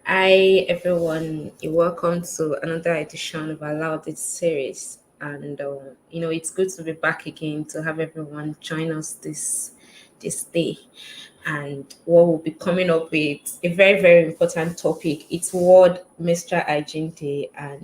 Hi everyone, you're welcome to another edition of our Loud It series. And it's good to be back again to have everyone join us this day. And what we'll be coming up with a very, very important topic. It's World Menstrual Hygiene Day, and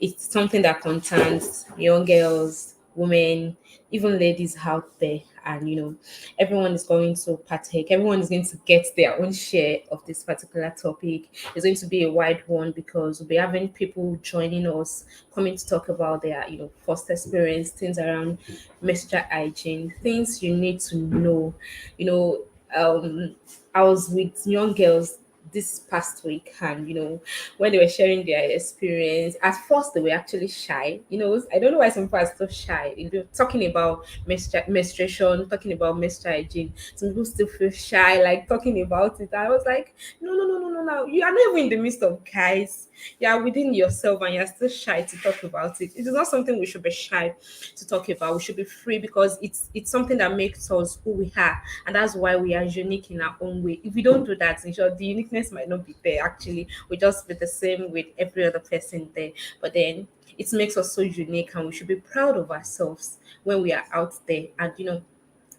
it's something that concerns young girls, women, even ladies out there. And everyone is going to partake, everyone is going to get their own share of this particular topic. It's going to be a wide one because we'll be having people joining us, coming to talk about their first experience, things around menstrual hygiene, things you need to know. you know I was with young girls this past week, and when they were sharing their experience, at first they were actually shy. I don't know why some people are so shy. Talking about menstruation, talking about menstrual hygiene, some people still feel shy, like talking about it. I was like, no, no, no, no, no, no. You are not even in the midst of guys. You are within yourself, and you're still shy to talk about it. It is not something we should be shy to talk about. We should be free because it's something that makes us who we are, and that's why we are unique in our own way. If we don't do that, in short, the uniqueness might not be there. Actually, we just be the same with every other person there. But then it makes us so unique, and we should be proud of ourselves when we are out there. And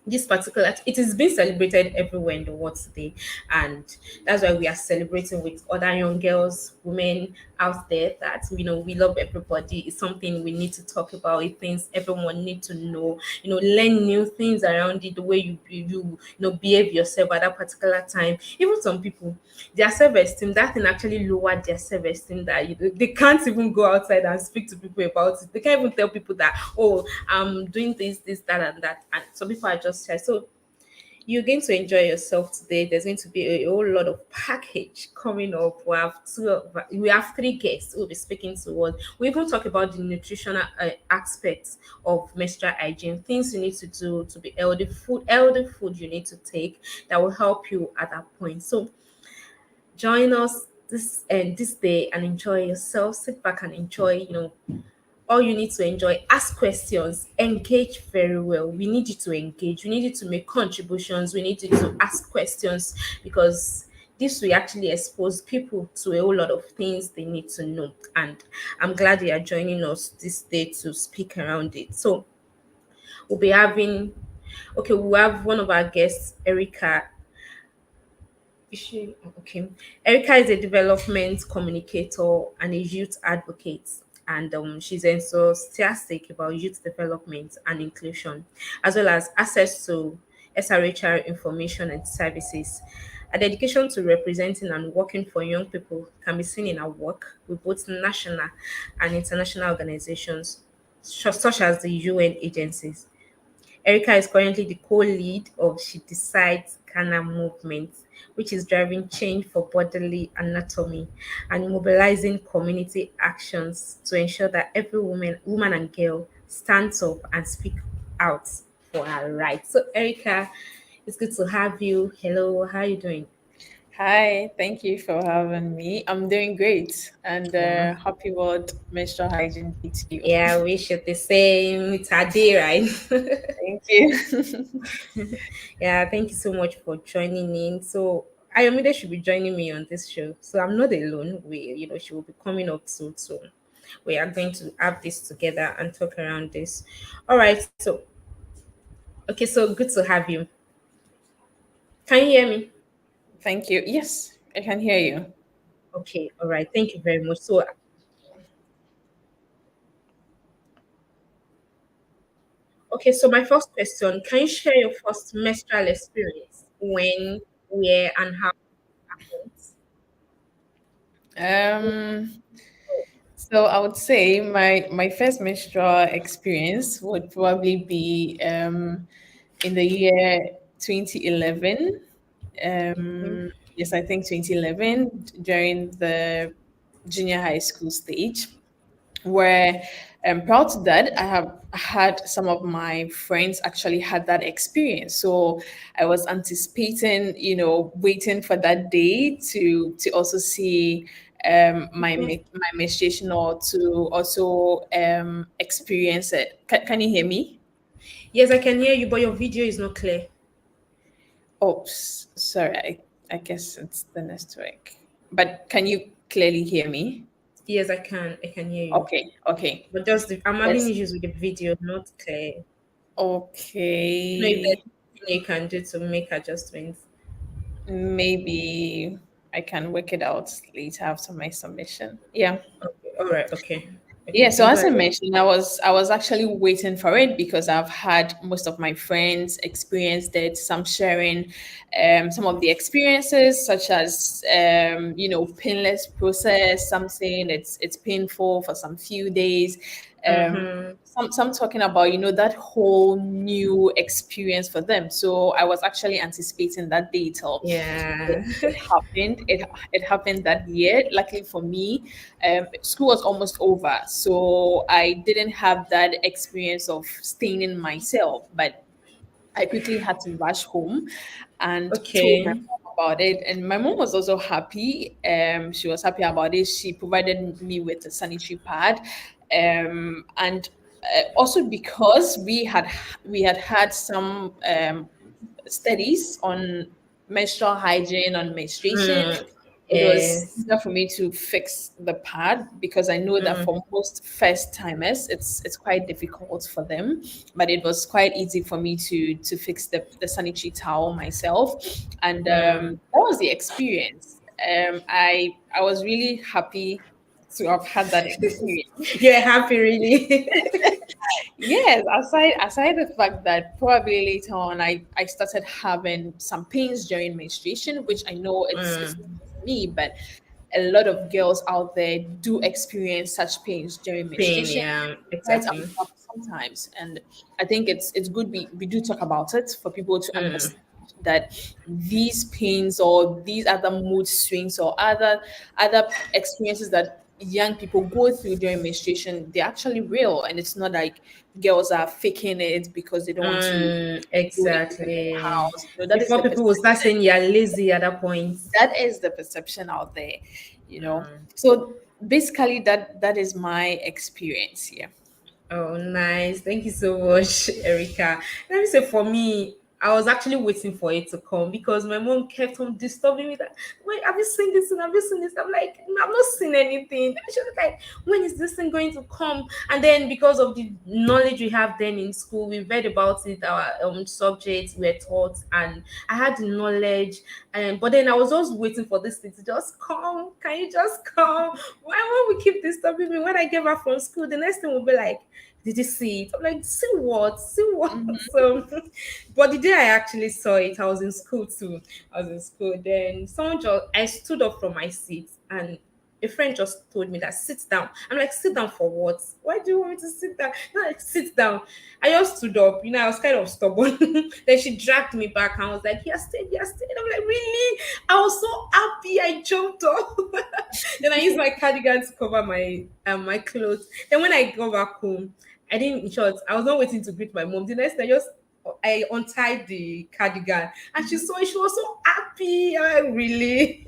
this particular, it is being celebrated everywhere in the world today, and that's why we are celebrating with other young girls, women out there, that we love everybody. It's something we need to talk about. It things everyone need to know, learn new things around it, the way behave yourself at that particular time. Even some people, their self-esteem, that thing actually lowered their self-esteem, that they can't even go outside and speak to people about it. They can't even tell people that, oh, I'm doing this, that, and that. And some people are just shy. So you're going to enjoy yourself today. There's going to be a whole lot of package coming up. We have three guests who will be speaking to us. We even talk about the nutritional aspects of menstrual hygiene, things you need to do to be healthy food you need to take that will help you at that point. So join us this day and enjoy yourself. Sit back and enjoy. All you need to enjoy, ask questions, engage very well. We need you to engage, we need you to make contributions, we need you to ask questions, because this will actually expose people to a whole lot of things they need to know. And I'm glad you are joining us this day to speak around it. So we'll be having, okay, we'll have one of our guests, Erica. Is she okay? Erica is a development communicator and a youth advocate, and she's enthusiastic about youth development and inclusion, as well as access to SRHR information and services. Her dedication to representing and working for young people can be seen in her work with both national and international organizations, such as the UN agencies. Erica is currently the co-lead of She Decides Ghana movement, which is driving change for bodily anatomy and mobilizing community actions to ensure that every woman and girl stands up and speak out for her rights. So Erica, it's good to have you. Hello, how are you doing? Hi, thank you for having me. I'm doing great, and Yeah. happy World Menstrual Hygiene Day to you. Yeah, I wish you the same. It's a day, right? Thank you. Yeah, thank you so much for joining in. So Ayomide should be joining me on this show. So I'm not alone. She will be coming up soon. So we are going to have this together and talk around this. All right. So okay, so good to have you. Can you hear me? Thank you. Yes, I can hear you. Okay, all right. Thank you very much. So okay, so my first question, can you share your first menstrual experience? When, where, and how it happened? Um, so I would say my first menstrual experience would probably be in the year 2011. Mhm. Yes, I think 2011 during the junior high school stage. Where prior to that, I have had some of my friends actually had that experience. So I was anticipating, waiting for that day to also see Okay. my menstruation or to also experience it. Can you hear me? Yes, I can hear you, but your video is not clear. Oops, sorry. I guess it's the network. But can you clearly hear me? Yes, I can hear you. Okay, okay. But I'm having Yes. issues with the video, not clear. You know, if there's Okay. anything you can do to make adjustments. Maybe I can work it out later after my submission. Yeah. Okay, all right, okay. Okay, Yeah, you so can go as I ahead. mentioned, I was actually waiting for it because I've had most of my friends experienced it. Some sharing some of the experiences, such as painless process. Some saying it's painful for some few days. Mm-hmm. Some talking about that whole new experience for them. So I was actually anticipating that day till Yeah. it happened. It happened that year. Luckily for me, school was almost over, so I didn't have that experience of staining myself. But I quickly had to rush home and told my Okay. mom about it. And my mom was also happy. She was happy about it. She provided me with a sanitary pad. And also because we had had some studies on menstrual hygiene, on menstruation, Mm, it was yes. easier for me to fix the pad because I know that Mm, for most first timers, it's quite difficult for them. But it was quite easy for me to fix the sanitary towel myself, and mm. that was the experience. I was really happy to have had that experience. You're happy, really? Yes, aside the fact that probably later on I started having some pains during menstruation, which I know it's not Mm, just me, but a lot of girls out there do experience such pains during pain, menstruation. yeah, Quite exactly. unpleasant sometimes, and I think it's good we do talk about it for people to Mm, understand that these pains or these other mood swings or other experiences that young people go through during menstruation, they're actually real, and it's not like girls are faking it because they don't want to do anything in the exactly. house. That is Before the people will start perception. saying you're lazy at that point. That is the perception out there, you know. Mm. So basically, that is my experience here. Oh, nice. Thank you so much, Erica. Let me say, for me, I was actually waiting for it to come because my mom kept on disturbing me that, wait, have you seen this and have you seen this? I'm like, "No, I've not seen anything." She was like, when is this thing going to come? And then because of the knowledge we have then in school, we read about it, our subjects were taught, and I had the knowledge. And but then I was just waiting for this thing to just come. Can you just come? Why won't we keep disturbing me? When I get back from school, the next thing will be like, did you see it? I'm like, see what? See what? So, but the day I actually saw it, I was in school too. I was in school. Then I stood up from my seat, and a friend just told me that sit down. I'm like, sit down for what? Why do you want me to sit down? No, like, sit down. I just stood up. You know, I was kind of stubborn. Then she dragged me back and was like, you stayed. I'm like, really? I was so happy. I jumped up. Then I used my cardigan to cover my clothes. Then when I go back home, I didn't, in short, I was not waiting to greet my mom. The next day, I untied the cardigan and she saw it. She was so happy. I really,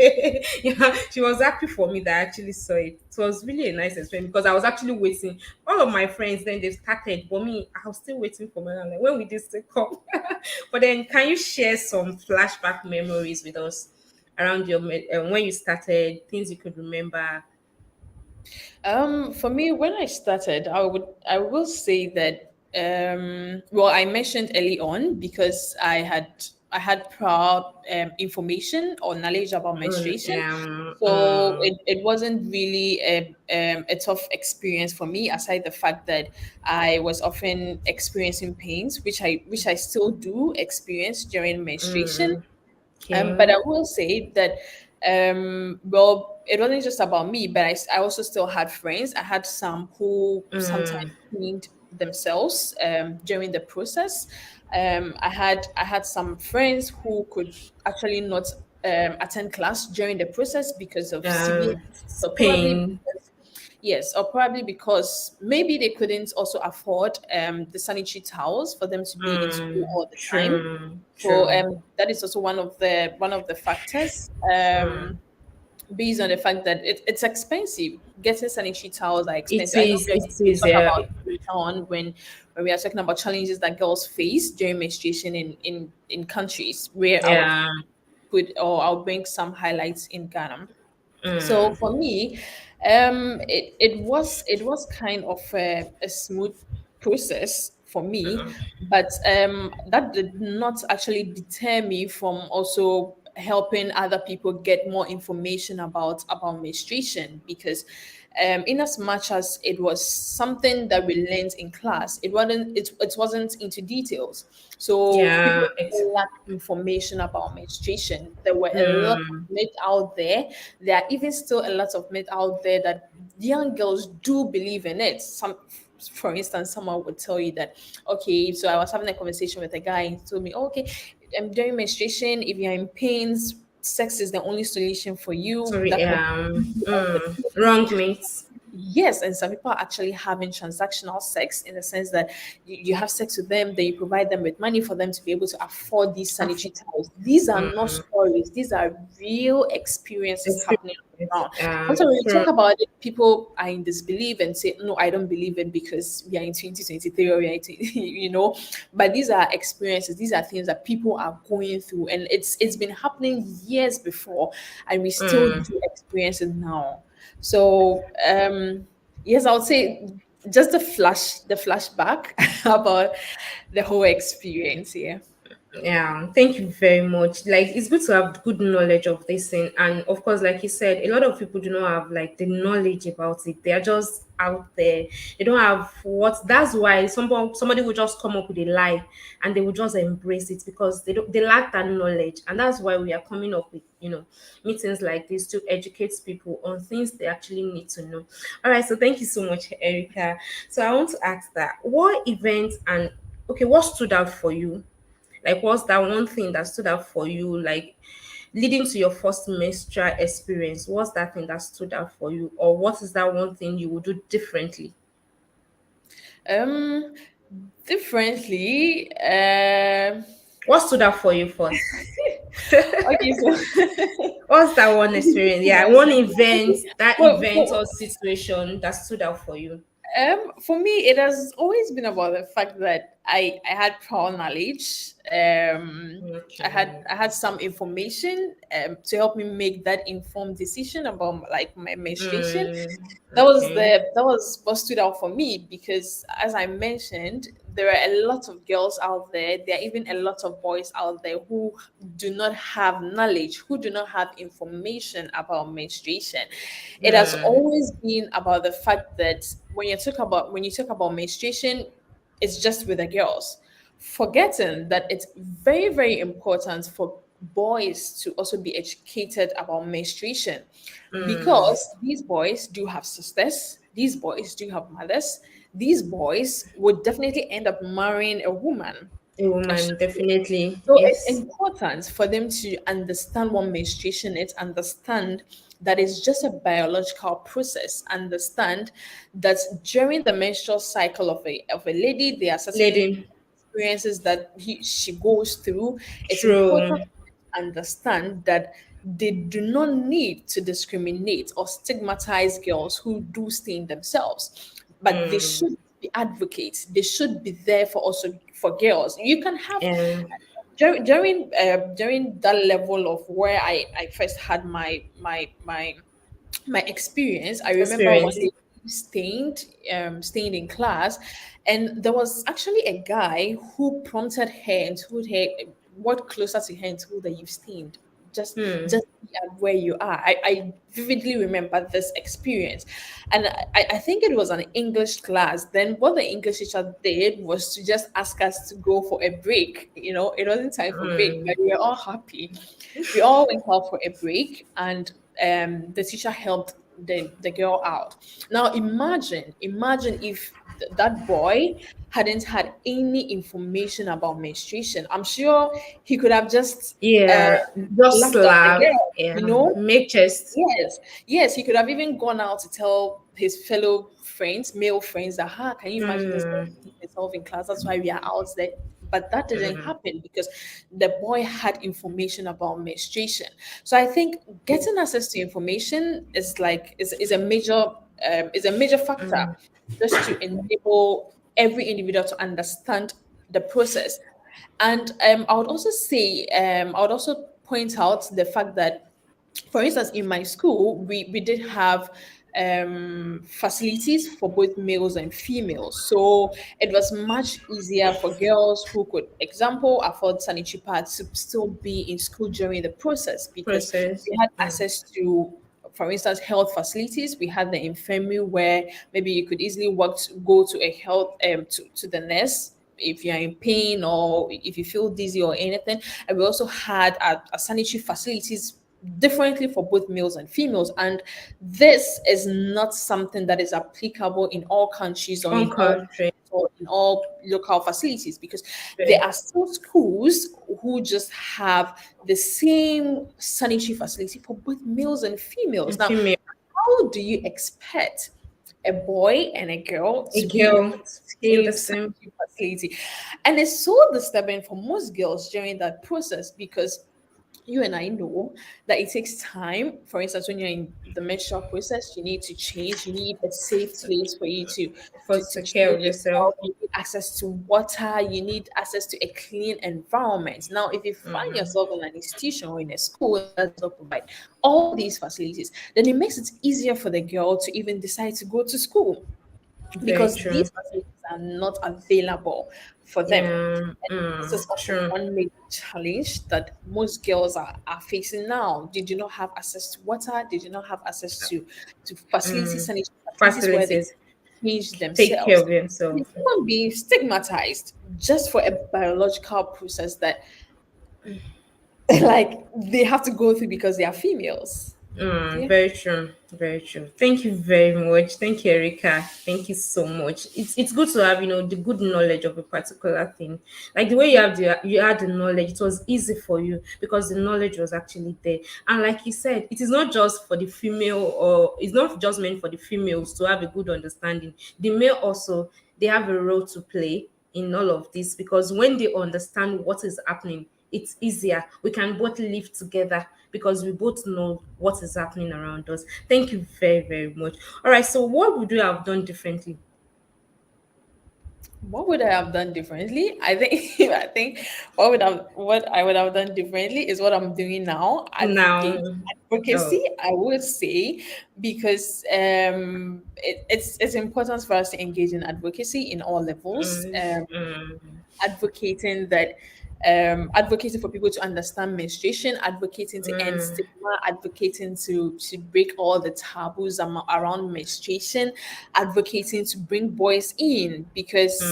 yeah, she was happy for me that I actually saw it. It was really a nice experience because I was actually waiting. All of my friends then they started, but me, I was still waiting for my. I'm like, when will this thing come? But then, can you share some flashback memories with us around when you started, things you could remember? For me, when I started, I will say that well, I mentioned early on because I had prior information or knowledge about menstruation, so it wasn't really a tough experience for me. Aside the fact that I was often experiencing pains, which I still do experience during menstruation. But Okay. I will say that, well, it wasn't just about me, but I also still had friends. I had some who sometimes cleaned themselves during the process. I had some friends who could actually not attend class during the process because of severe, so probably Spain. because, yes, or probably because maybe they couldn't also afford the sanitary towels for them to be in school all the time. True. So True. that is also one of the factors. Based on the fact that it's expensive. Getting sanitary towels are It expensive. I know is. we're It going to is. talk about it later on when we are talking about challenges that girls face during menstruation in countries where our Yeah. put, or I'll bring some highlights in Ghana. So Mm. for me, it was kind of a smooth process for me, but that did not actually deter me from also helping other people get more information about menstruation, because in as much as it was something that we learned in class, it wasn't into details. So Yeah. people lacked information about menstruation. There were a lot of Mm. myth out there. There are even still a lot of myth out there that young girls do believe in it. For instance, someone would tell you that, okay, so I was having a conversation with a guy and he told me, oh, okay, during menstruation, if you're in pains, sex is the only solution for you. Sorry. That can all the Wrong, pain. mates. Yes, and some people are actually having transactional sex in the sense that you have sex with them, then you provide them with money for them to be able to afford these sanitary towels. These are not stories, these are real experiences happening Experience. around. Sometimes when we True. talk about it, people are in disbelief and say, no, I don't believe it because we are in 2023 or we are in, you know. But these are experiences, these are things that people are going through, and it's been happening years before, and we still do experience it now. So yes, I would say just the flashback about the whole experience. Yeah. Yeah, thank you very much. Like, it's good to have good knowledge of this thing, and of course, like you said, a lot of people do not have like the knowledge about it. They are just out there. They don't have what. That's why somebody will just come up with a lie, and they will just embrace it because they lack that knowledge, and that's why we are coming up with meetings like this to educate people on things they actually need to know. All right, so thank you so much, Erica. So I want to ask that what events and okay, what stood out for you, like, what's that one thing that stood out for you, like, leading to your first menstrual experience? What's that thing that stood out for you, or what is that one thing you would do differently? Um, differently. What stood out for you first? Okay, so What's that one experience? Yeah, one event, okay, that well, event or situation that stood out for you. for me, it has always been about the fact that I had prior knowledge. Okay. I had some information to help me make that informed decision about like my menstruation. Okay. That was what stood out for me, because as I mentioned, there are a lot of girls out there. There are even a lot of boys out there who do not have knowledge, who do not have information about menstruation. It has always been about the fact that when you talk about menstruation, it's just with the girls, forgetting that it's very, very important for boys to also be educated about menstruation, because these boys do have sisters, these boys do have mothers, these boys would definitely end up marrying a woman. A woman, definitely. So it's Yes. important for them to understand what menstruation is, understand that it's just a biological process, understand that during the menstrual cycle of a lady, there are certain Lady. experiences that she goes through. It's True. important to understand that they do not need to discriminate or stigmatize girls who do stain themselves, but they should be advocates. They should be there for also for girls. You can have And during that level of where I first had my experience. I remember one experience. day stained in class, and there was actually a guy who prompted her and told her, "What closer to her and told her you've stained. Just be at where you are." I vividly remember this experience, and I think it was an English class. Then what the English teacher did was to just ask us to go for a break. You know, it wasn't time for break, but we were all happy. We all went out for a break, and the teacher helped the girl out. Now imagine if that boy hadn't had any information about menstruation. I'm sure he could have just Yeah, just laughed at the slap. girl, you Yeah, know. make chest. Yes, yes, he could have even gone out to tell his fellow friends, male friends, that, can you imagine this girl beating herself in class? That's why we are out there. But that didn't happen because the boy had information about menstruation. So I think getting access to information is a major factor just to enable every individual to understand the process. And I would also point out the fact that, for instance, in my school, we did have facilities for both males and females. So it was much easier for girls who could, example, afford sanitary pads to still be in school during the process, because Process. we had Mm. access to, for instance, health facilities. We had the infirmary where maybe you could easily go to a health to the nurse if you're in pain or if you feel dizzy or anything. And we also had a sanitary facilities differently for both males and females. And this is not something that is applicable in all countries or On in all country. or in all local facilities, because there Okay. are still schools who just have the same sanitary facility for both males and females. And Now, female. how do you expect a boy and a girl A to be in girl the in same the same. sanitary facility? And it's so disturbing for most girls during that process, because you and I know that it takes time. For instance, when you're in the menstrual process, you need to change. You need a safe place for you For to take care change of yourself. yourself. You need access to water. You need access to a clean environment. Now, if you find Mm. yourself in an institution or in a school that does not provide all these facilities, then it makes it easier for the girl to even decide to go to school, Very because true. these facilities are not available for them. Yeah. And this Mm. is also True. one major challenge that most girls are facing now. Did you not have access to water? Did you not have access to facilities, Mm. sanitary facilities where they Facilities. change Take care themselves? of yourself. It's not being stigmatized just for a biological process that like they have to go through because they are females. Mm, Yeah. very true. Very true. Thank you very much. Thank you, Erika. Thank you so much. It's good to have, the good knowledge of a particular thing. Like the way you had the knowledge, it was easy for you because the knowledge was actually there. And like you said, it is not just for the female, or it's not just meant for the females to have a good understanding. The male also, they have a role to play in all of this, because when they understand what is happening, it's easier. We can both live together because we both know what is happening around us. Thank you very, very much. All right, so what would you have done differently What would I have done differently? I think I think what I would have done differently is what I'm doing now. now? Advocacy, Oh, I would say, because it's important for us to engage in advocacy in all levels. Advocating that advocating for people to understand menstruation, advocating to end mm, stigma, advocating to break all the taboos around menstruation, advocating to bring boys in, because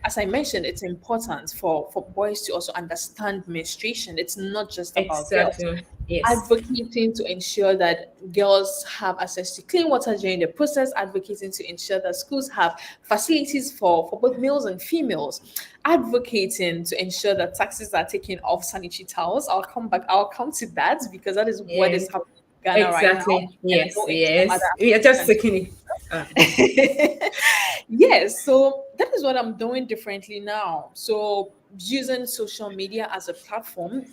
as I mentioned, it's important for boys to also understand menstruation. It's not just about girls. exactly. Yes, Advocating to ensure that girls have access to clean water during the process, advocating to ensure that schools have facilities for both males and females, advocating to ensure that taxes are taken off sanitary towels. I'll come to that, because that is what yeah, is happening in Ghana right now. exactly. And I Yes, know in some other yes. We are African just countries. taking it. Yes, so that is what I'm doing differently now. So using social media as a platform,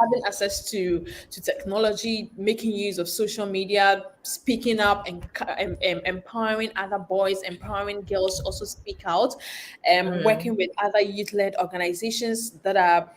having access to technology, making use of social media, speaking up, and empowering other boys, empowering girls to also speak out, working with other youth-led organizations that are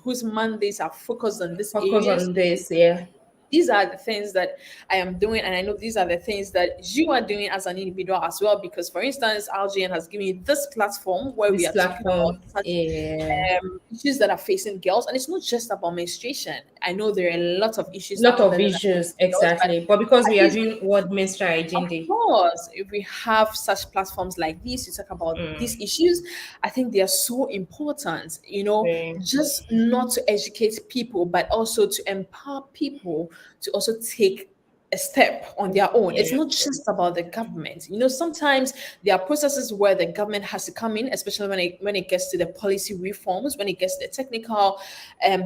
whose mandates are focused on these Focus areas. on this. Yeah, These are the things that I am doing, and I know these are the things that you are doing as an individual as well. Because, for instance, RGN has given you this platform where we this are talking platform. about such Yeah, issues that are facing girls, and it's not just about menstruation. I know there are a lot of issues lot out of there that are issues facing girls, but exactly. But because at we are least, doing World Menstrual of Hygiene Day, course, if we have such platforms like these to talk about these issues, I think they are so important, very just not to educate people, but also to empower people to also take a step on their own. It's yeah, not just about the government. Sometimes there are processes where the government has to come in, especially when it gets to the policy reforms, when it gets to the technical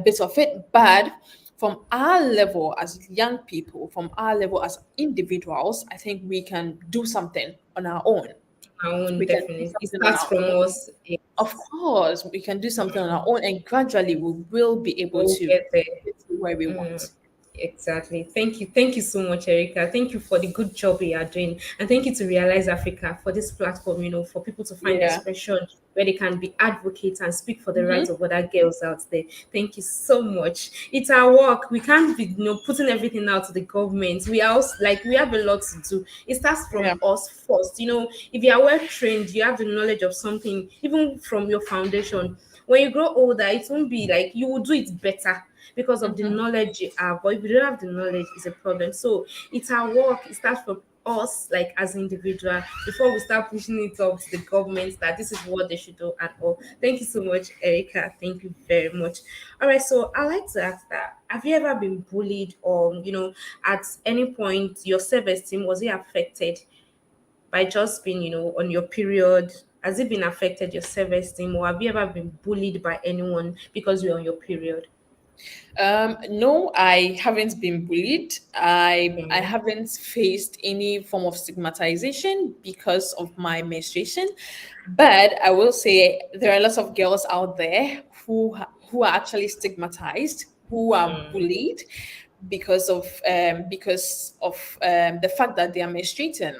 bit of it. But from our level as young people, from our level as individuals, I think we can do something on our own. our own We can do definitely. It something on starts our from own. us. Of course, we can do something on our own, and gradually we will be able We'll to get there. get to where we want. Exactly. Thank you. Thank you so much, Erica. Thank you for the good job you are doing. And thank you to Realize Africa for this platform, for people to find Yeah. expression where they can be advocates and speak for the rights Hmm. of other girls out there. Thank you so much. It's our work. We can't be, putting everything out to the government. We are also, like, we have a lot to do. It starts from Yeah. us first. If you are well trained, you have the knowledge of something, even from your foundation. When you grow older, it won't be like you will do it better because of the Hmm. knowledge you have. But if you don't have the knowledge, it's a problem. So it's our work. It starts from us, like as individual, before we start pushing it up to the government that this is what they should do and all. Thank you so much, Erica. Thank you very much. All right, so I like to ask that: have you ever been bullied, or at any point your self-esteem was it affected by just being, on your period? Has it been affected your self-esteem, or have you ever been bullied by anyone because you're on your period? No, I haven't been bullied. I Okay. haven't faced any form of stigmatization because of my menstruation. But I will say there are lots of girls out there who are actually stigmatized, who are bullied because of the fact that they are menstruating.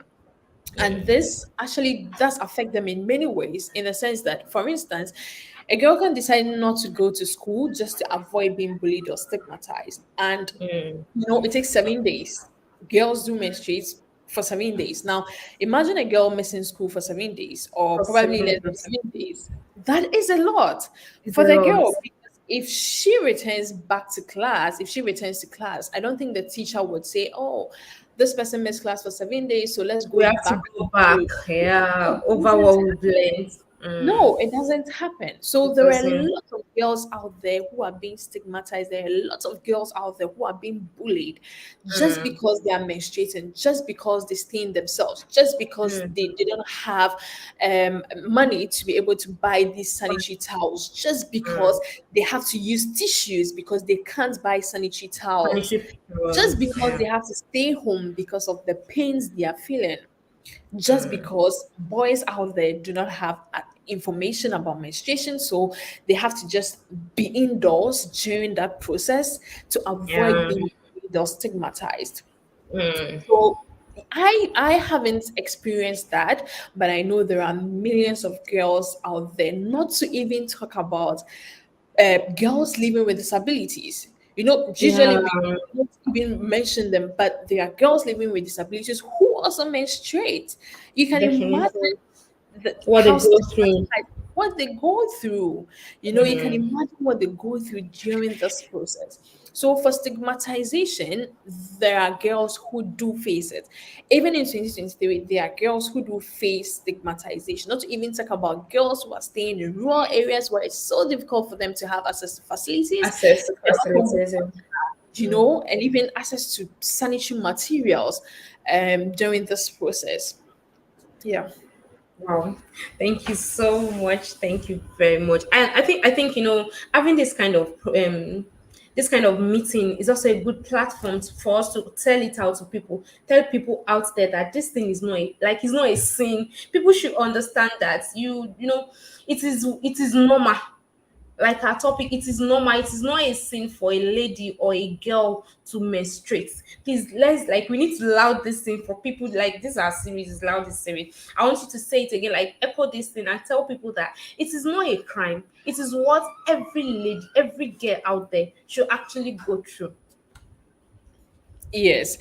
And this actually does affect them in many ways, in the sense that, for instance, a girl can decide not to go to school just to avoid being bullied or stigmatized. And, Mm. it takes 7 days. Girls do menstruate for 7 days. Now, imagine a girl missing school for 7 days, or For probably seven less than days. 7 days. That is a lot It's for a the lot. girl. Because if she returns back to class, if she returns to class, I don't think the teacher would say, "Oh, this person missed class for 7 days, so let's We go have to back go back, to." yeah, No, it over doesn't what we've happen. learned. No, it doesn't happen. So It there are doesn't. lots of girls out there who are being stigmatized. There are lots of girls out there who are being bullied just Mm, because they are menstruating, just because they stain themselves, just because mm, they don't have money to be able to buy these sanitary towels, just because mm. they have to use tissues because they can't buy sanitary towels, Sanitary just periods, because yeah. they have to stay home because of the pains they are feeling, just because boys out there do not have information about menstruation, so they have to just be indoors during that process to avoid Yeah. being bullied or stigmatized. Mm. So I haven't experienced that, but I know there are millions of girls out there, not to even talk about girls living with disabilities. Usually Yeah, we don't even mention them, but there are girls living with disabilities who also menstruate. You can definitely. imagine What they how go through. stigmatized, what they go through. You can Mm. imagine what they go through during this process. So for stigmatization, there are girls who do face it. Even in 2023, there are girls who do face stigmatization. Not to even talk about girls who are staying in rural areas where it's so difficult for them to have access to facilities, Access to and also, facilities. and even access to sanitary materials during this process. Yeah. Wow. Thank you so much. Thank you very much. And I think having this kind of meeting is also a good platform for us to tell it out to people. Tell people out there that this thing is it's not a sin. People should understand that it is normal. Like our topic, it is normal. It is not a sin for a lady or a girl to menstruate. Please, we need to loud this thing for people. Like, this our series is loud this series. I want you to say it again, like echo this thing and tell people that it is not a crime. It is what every lady, every girl out there should actually go through. Yes.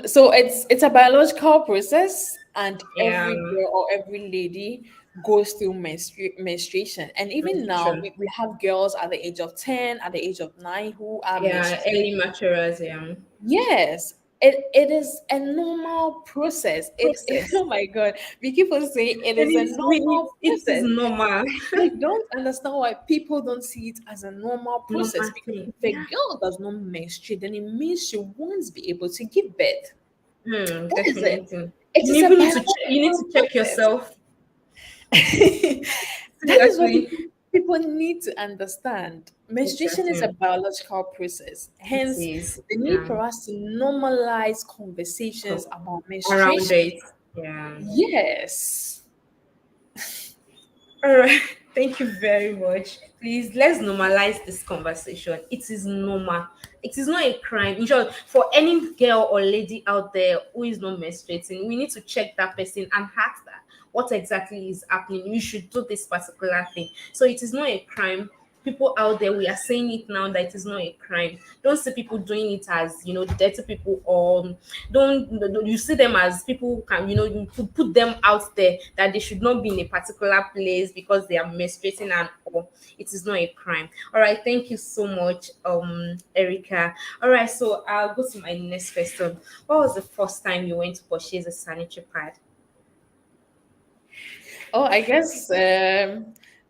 So it's a biological process, and Yeah, every girl or every lady goes through menstruation. And even now, menstruation. we have girls at the age of 10, at the age of 9 who are Yeah, menstruating. early maturers. Yeah, Yes. It is a normal process. process. Oh my God. We keep on saying it It is a is. normal It is process. normal. I don't understand why people don't see it as a normal process, Normal because thing. if a Yeah. girl does not menstruate, then it means she won't be able to give birth. That is it. Definitely. It You is a even need to check. You need biological to check process. yourself. That is what Seriously. people need to understand. Menstruation is a Exactly. biological process. It Hence, is. the need Yeah. for us to normalize conversations Co- about Around menstruation. it. Yeah. Yes. All right. Thank you very much. Please, let's normalize this conversation. It is normal. It is not a crime. In short, for any girl or lady out there who is not menstruating, we need to check that person and ask that what exactly is happening. You should do this particular thing. So it is not a crime. People out there, we are saying it now that it is not a crime. Don't see people doing it as dirty people, or don't you see them as people who can, you put them out there that they should not be in a particular place because they are menstruating and all. It is not a crime. All right, thank you so much, Erica. All right, so I'll go to my next question. What was the first time you went to purchase a sanitary pad? Oh, I guess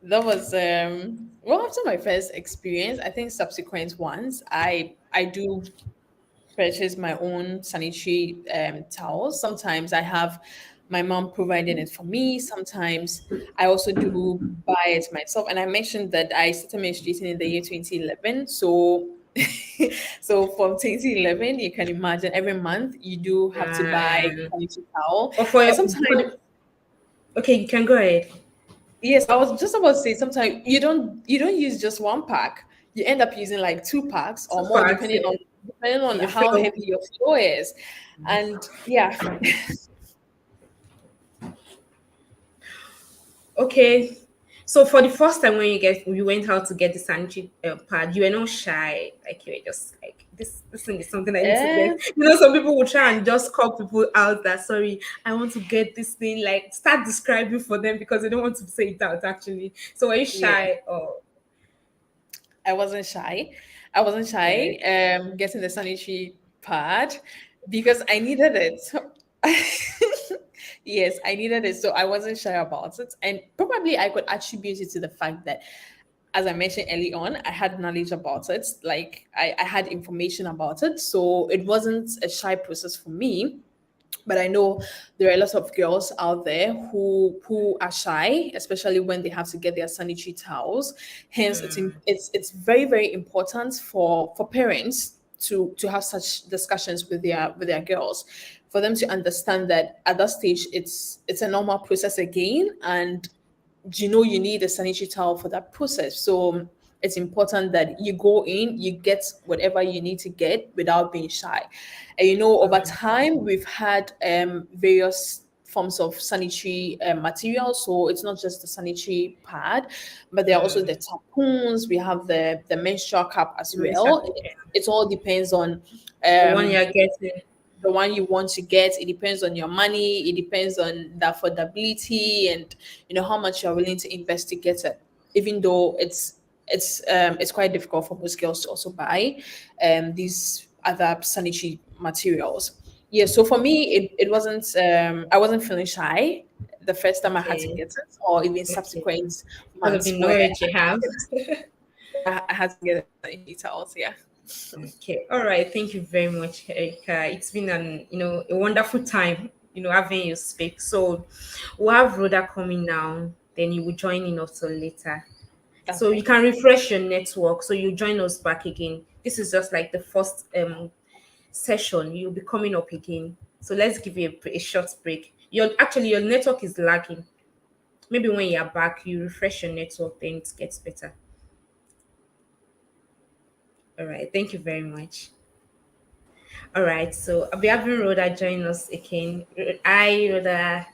that was well, after my first experience. I think subsequent ones, I do purchase my own sanitary towels. Sometimes I have my mom providing it for me. Sometimes I also do buy it myself. And I mentioned that I started menstruating in the year 2011. So so from 2011, you can imagine every month you do have to buy Um, sanitary towel. or for, And for sometimes, the, okay, you can go ahead. yes, I was just about to say sometimes you don't use just one pack. You end up using like two packs or Two more parts, depending on your how flow. heavy your flow is. And yeah, Okay. So for the first time when you went out to get the sanitary pad, you were not shy. Like you were just like this thing is something I need to get. eh, Some people will try and just call people out that sorry, I want to get this thing. Like start describing for them because they don't want to say it out actually. So were you yeah, shy or I wasn't shy. I wasn't shy okay? getting the sanitary pad because I needed it. Yes, I needed it. So I wasn't shy about it. And probably I could attribute it to the fact that, as I mentioned early on, I had knowledge about it. Like I had information about it. So it wasn't a shy process for me. But I know there are a lot of girls out there who are shy, especially when they have to get their sanitary towels. Hence, it's very very important for parents to have such discussions with their girls, for them to understand that at that stage it's a normal process again, and you need a sanitary towel for that process. So it's important that you go in, you get whatever you need to get without being shy. And over time, we've had various forms of sanitary materials. So it's not just the sanitary pad, but there are also the tampons. We have the menstrual cup as You mentioned well. okay. It all depends on The one um, you're getting. the one you want to get. It depends on your money. It depends on the affordability and how much you're willing to invest to get it. Even though it's quite difficult for most girls to also buy these other sanitary materials. Yeah, so for me, it wasn't. I wasn't feeling shy the first time I had to Okay. get it, or even Okay. subsequent Because of months the where knowledge you have. I had to get sanitary towels. Yeah. Okay. All right. Thank you very much, Erica. It's been a wonderful time, having you speak. So we'll have Rhoda coming now. Then you will join in also later. So you Okay. can refresh your network. So you join us back again. This is just like the first session. You'll be coming up again. So let's give you a short break. Your network is lagging. Maybe when you're back, you refresh your network, then it gets better. All right. Thank you very much. All right, so I'll be having Rhoda join us again. Hi, Rhoda.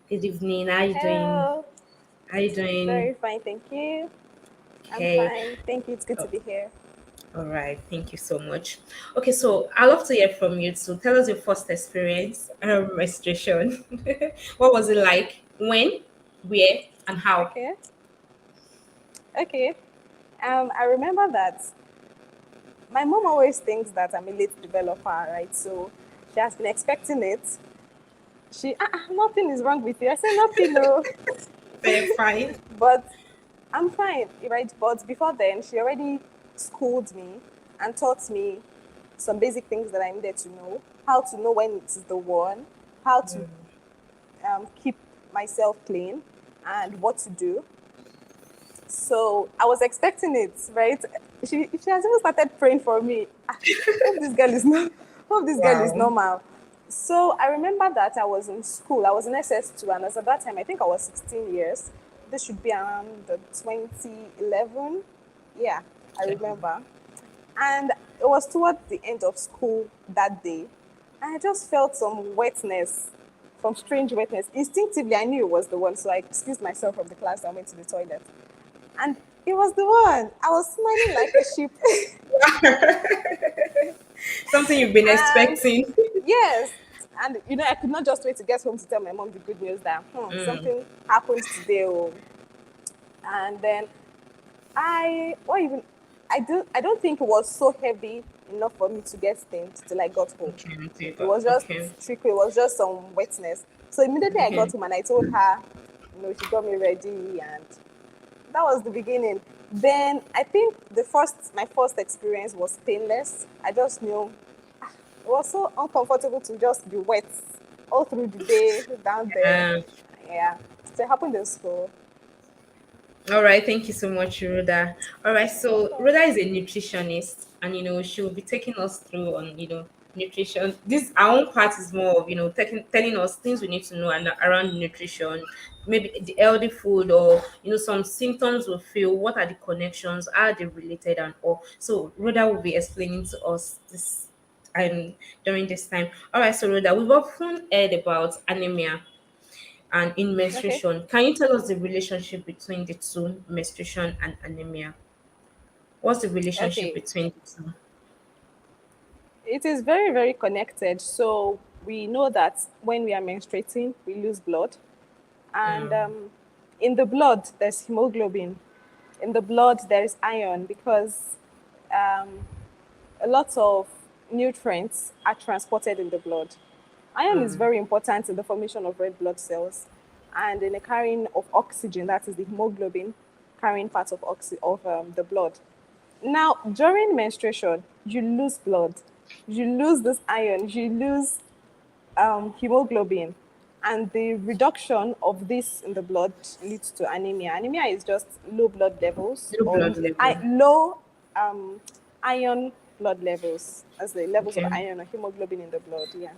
Good evening. How you doing? Hello, How you doing? very fine, thank you. I'm Okay. fine, thank you. It's good to Oh, be here. all right. Thank you so much. Okay, so I'd love to hear from you. So tell us your first experience menstruation. What was it like? When? Where? And how? Okay, okay. I remember that my mom always thinks that I'm a late developer, right? So she has been expecting it. Nothing is wrong with you. I say nothing, no, Very fine. but I'm fine, right? But before then, she already schooled me and taught me some basic things that I needed to know. How to know when it's the one, how to keep myself clean, and what to do. So I was expecting it, right? She has even started praying for me. Hope this girl is not. Hope this girl is Wow. normal. So I remember that I was in school. I was in SS2, and as at that time, I think I was 16 years. This should be around the 2011. Yeah, I remember. And it was towards the end of school that day. And I just felt some wetness, some strange wetness. Instinctively, I knew it was the one. So I excused myself from the class and went to the toilet. And it was the one. I was smiling like a sheep. Something you've been And expecting. yes, and I could not just wait to get home to tell my mom the good news that something happened today. Oh. And then what even, I don't think it was so heavy enough for me to get stained till I got home. Okay, okay, It was just okay, trickle, it was just some wetness. So immediately I got okay. home and I told her, she got me ready, and that was the beginning. Then I think my first experience was painless. I just knew it was so uncomfortable to just be wet all through the day down there. Um, Yeah. So it happened in school. all right, thank you so much, Rhoda. All right, You're so welcome. Rhoda is a nutritionist, and she will be taking us through on nutrition. This our own part is more of telling us things we need to know and around nutrition, maybe the healthy food or some symptoms we feel. What are the connections? Are they related and all? So Rhoda will be explaining to us this during this time. All right, so Rhoda, we've often heard about anemia and in Okay. menstruation. Can you tell us the relationship between the two, menstruation and anemia? What's the relationship Okay. between the two? It is very, very connected. So we know that when we are menstruating, we lose blood. And in the blood, there's hemoglobin. In the blood, there is iron because um, a lot of nutrients are transported in the blood. Iron is very important in the formation of red blood cells and in the carrying of oxygen, that is the hemoglobin carrying part of the blood. Now, during menstruation, you lose blood, you lose this iron, you lose hemoglobin, and the reduction of this in the blood leads to anemia. Anemia is just low blood levels Low or blood level. low um, iron blood levels, as the levels of Okay. iron or hemoglobin in the blood. Yeah.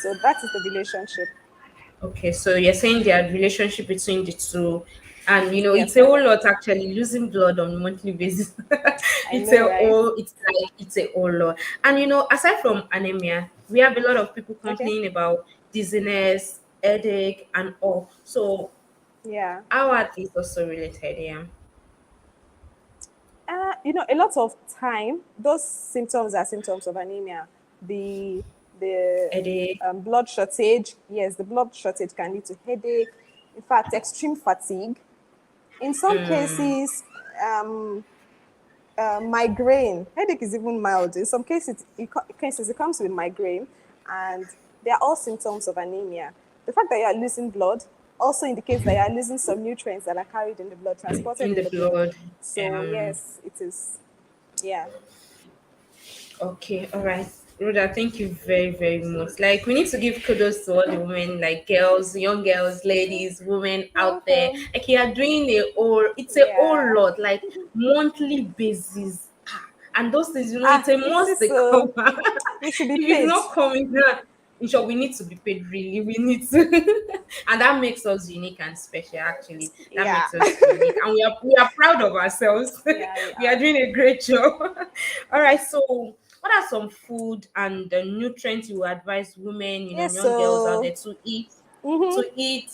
So that is the relationship. Okay. So you're saying there are relationship between the two, and Yes, it's a there whole is. lot actually. Losing blood on a monthly basis. I know, right? It's a whole lot. And aside from anemia, we have a lot of people Okay. complaining about dizziness, headache, and all. So Yeah. how are these also related? Yeah. A lot of time, those symptoms are symptoms of anemia. The the Headache. blood shortage. Yes, the blood shortage can lead to headache. In fact, extreme fatigue. In some cases, um, migraine. Headache is even mild. In some cases, it comes with migraine, and they are all symptoms of anemia. The fact that you are losing blood also indicates that you are losing some nutrients that are carried in the blood, transported In in the the blood. blood. So yes, it is. Yeah. Okay, all right. Rhoda, thank you very, very much. Like, we need to give kudos to all the women, like girls, young girls, ladies, women out there. Welcome. Like, you are doing it's a whole Yeah. lot, like monthly basis. And those things, it's Ah, a it must is they so. come. We should be If it's paid. not coming, in short, we need to be paid, really. We need to. And that makes us unique and special, actually. That Yeah. makes us unique. And we are proud of ourselves. Yeah, we We are are. doing a great job. All right, so what are some food and the nutrients you would advise women, Yes, young girls out so there to eat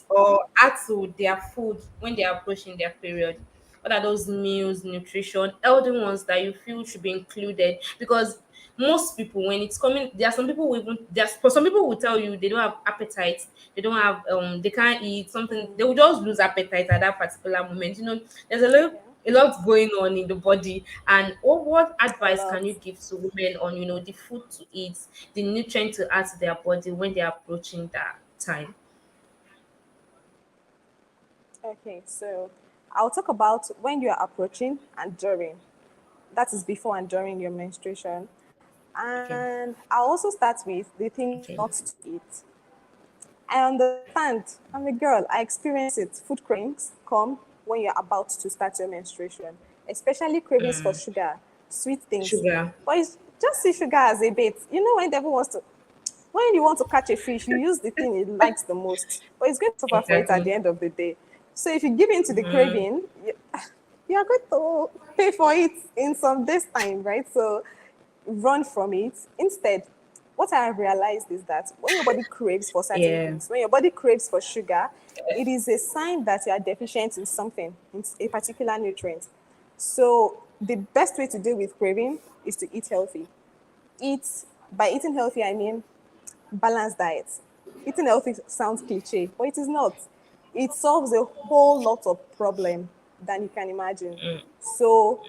or add to their food when they are approaching their period? What are those meals, nutrition, healthy ones that you feel should be included? Because most people, when it's coming, there are some people who even there's for some people will tell you they don't have appetite, they can't eat something, they will just lose appetite at that particular moment. There's yeah, a lot going on in the body. And what a advice lot. can you give to women on the food to eat, the nutrient to add to their body when they're approaching that time? Okay, so I'll talk about when you are approaching and during. That is before and during your menstruation. Okay. And I'll also start with the things Okay. not to eat. I understand. I'm a girl. I experience it. Food cravings come when you're about to start your menstruation, especially cravings for sugar, sweet things. Sugar. But it's just see sugar as a bait. When the devil wants to, when you want to catch a fish, you use the thing it likes the most. But it's going to suffer for it at the Exactly. end of the day. So if you give in to the craving, you are going to pay for it in some days' time, right? So run from it. Instead, what I have realized is that when your body craves for certain Yeah. things, when your body craves for sugar, it is a sign that you are deficient in something, in a particular nutrient. So the best way to deal with craving is to eat healthy. Eat By eating healthy, I mean balanced diet. Eating healthy sounds cliche, but it is not. It solves a whole lot of problem than you can imagine. So,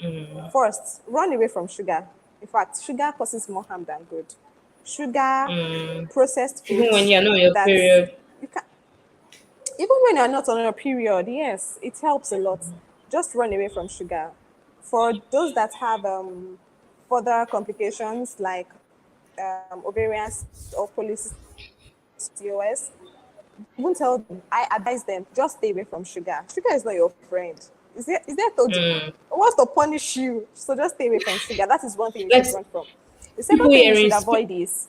first, run away from sugar. In fact, sugar causes more harm than good. Sugar, processed Even when foods you're not on your that period. you can, even when you're not on a period, yes, it helps a lot. Just run away from sugar. For those that have further complications like ovarian or polycystic PCOS, even tell them, I advise them, just stay away from sugar. Sugar is not your friend. Is there told you? It wants to punish you. So just stay away from sugar. That is one thing you should Let's run from. The people second thing you should hearing. avoid is,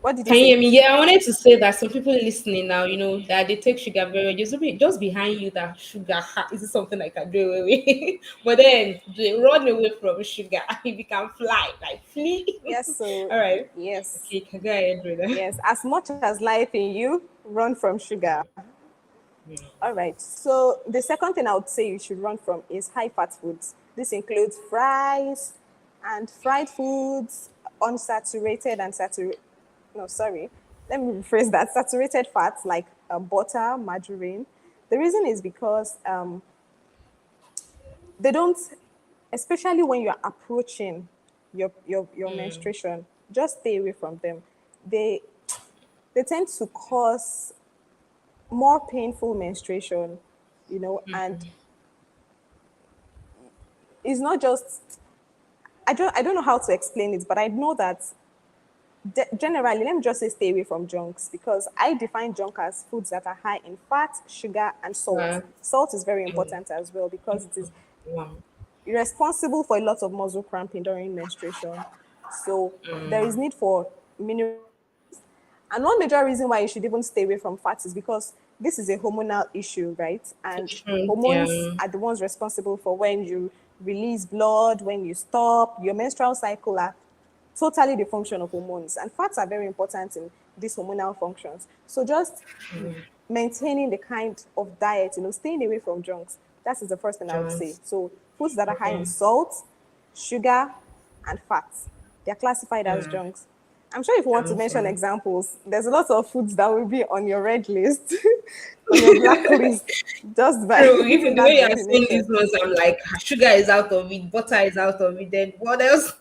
what did you Can you say? hear me? Yeah, I wanted to say that some people listening now, that they take sugar very well. Just behind you that sugar is it something I can do away with? But then they run away from sugar. If you can fly, like flee. Yes, so All right. yes, Okay, you can go ahead, Rhoda. yes. As much as life in you, run from sugar. All right. So the second thing I would say you should run from is high fat foods. This includes fries and fried foods, unsaturated and saturated. No, sorry. Let me rephrase that. Saturated fats like butter, margarine. The reason is because they don't, especially when you're approaching your menstruation, just stay away from them. They they tend to cause more painful menstruation, and it's not just, I don't know how to explain it, but I know that generally, let me just say stay away from junks, because I define junk as foods that are high in fat, sugar, and salt. Uh, Salt is very important as well because it is wow. responsible for a lot of muscle cramping during menstruation. So there is need for mineral. And one major reason why you should even stay away from fat is because this is a hormonal issue, right? And Yeah. hormones are the ones responsible for when you release blood, when you stop, your menstrual cycle are totally the function of hormones. And fats are very important in these hormonal functions. So just maintaining the kind of diet, staying away from junks. That is the first thing I would say. Just So foods that are high in okay. salt, sugar, and fats, they're classified as junks. I'm sure if you want to mention Okay. examples, there's a lot of foods that will be on your red list, on your black list, just by True. Even using the way that you are saying definition. these ones, I'm like, sugar is out of it, butter is out of it. Then what else?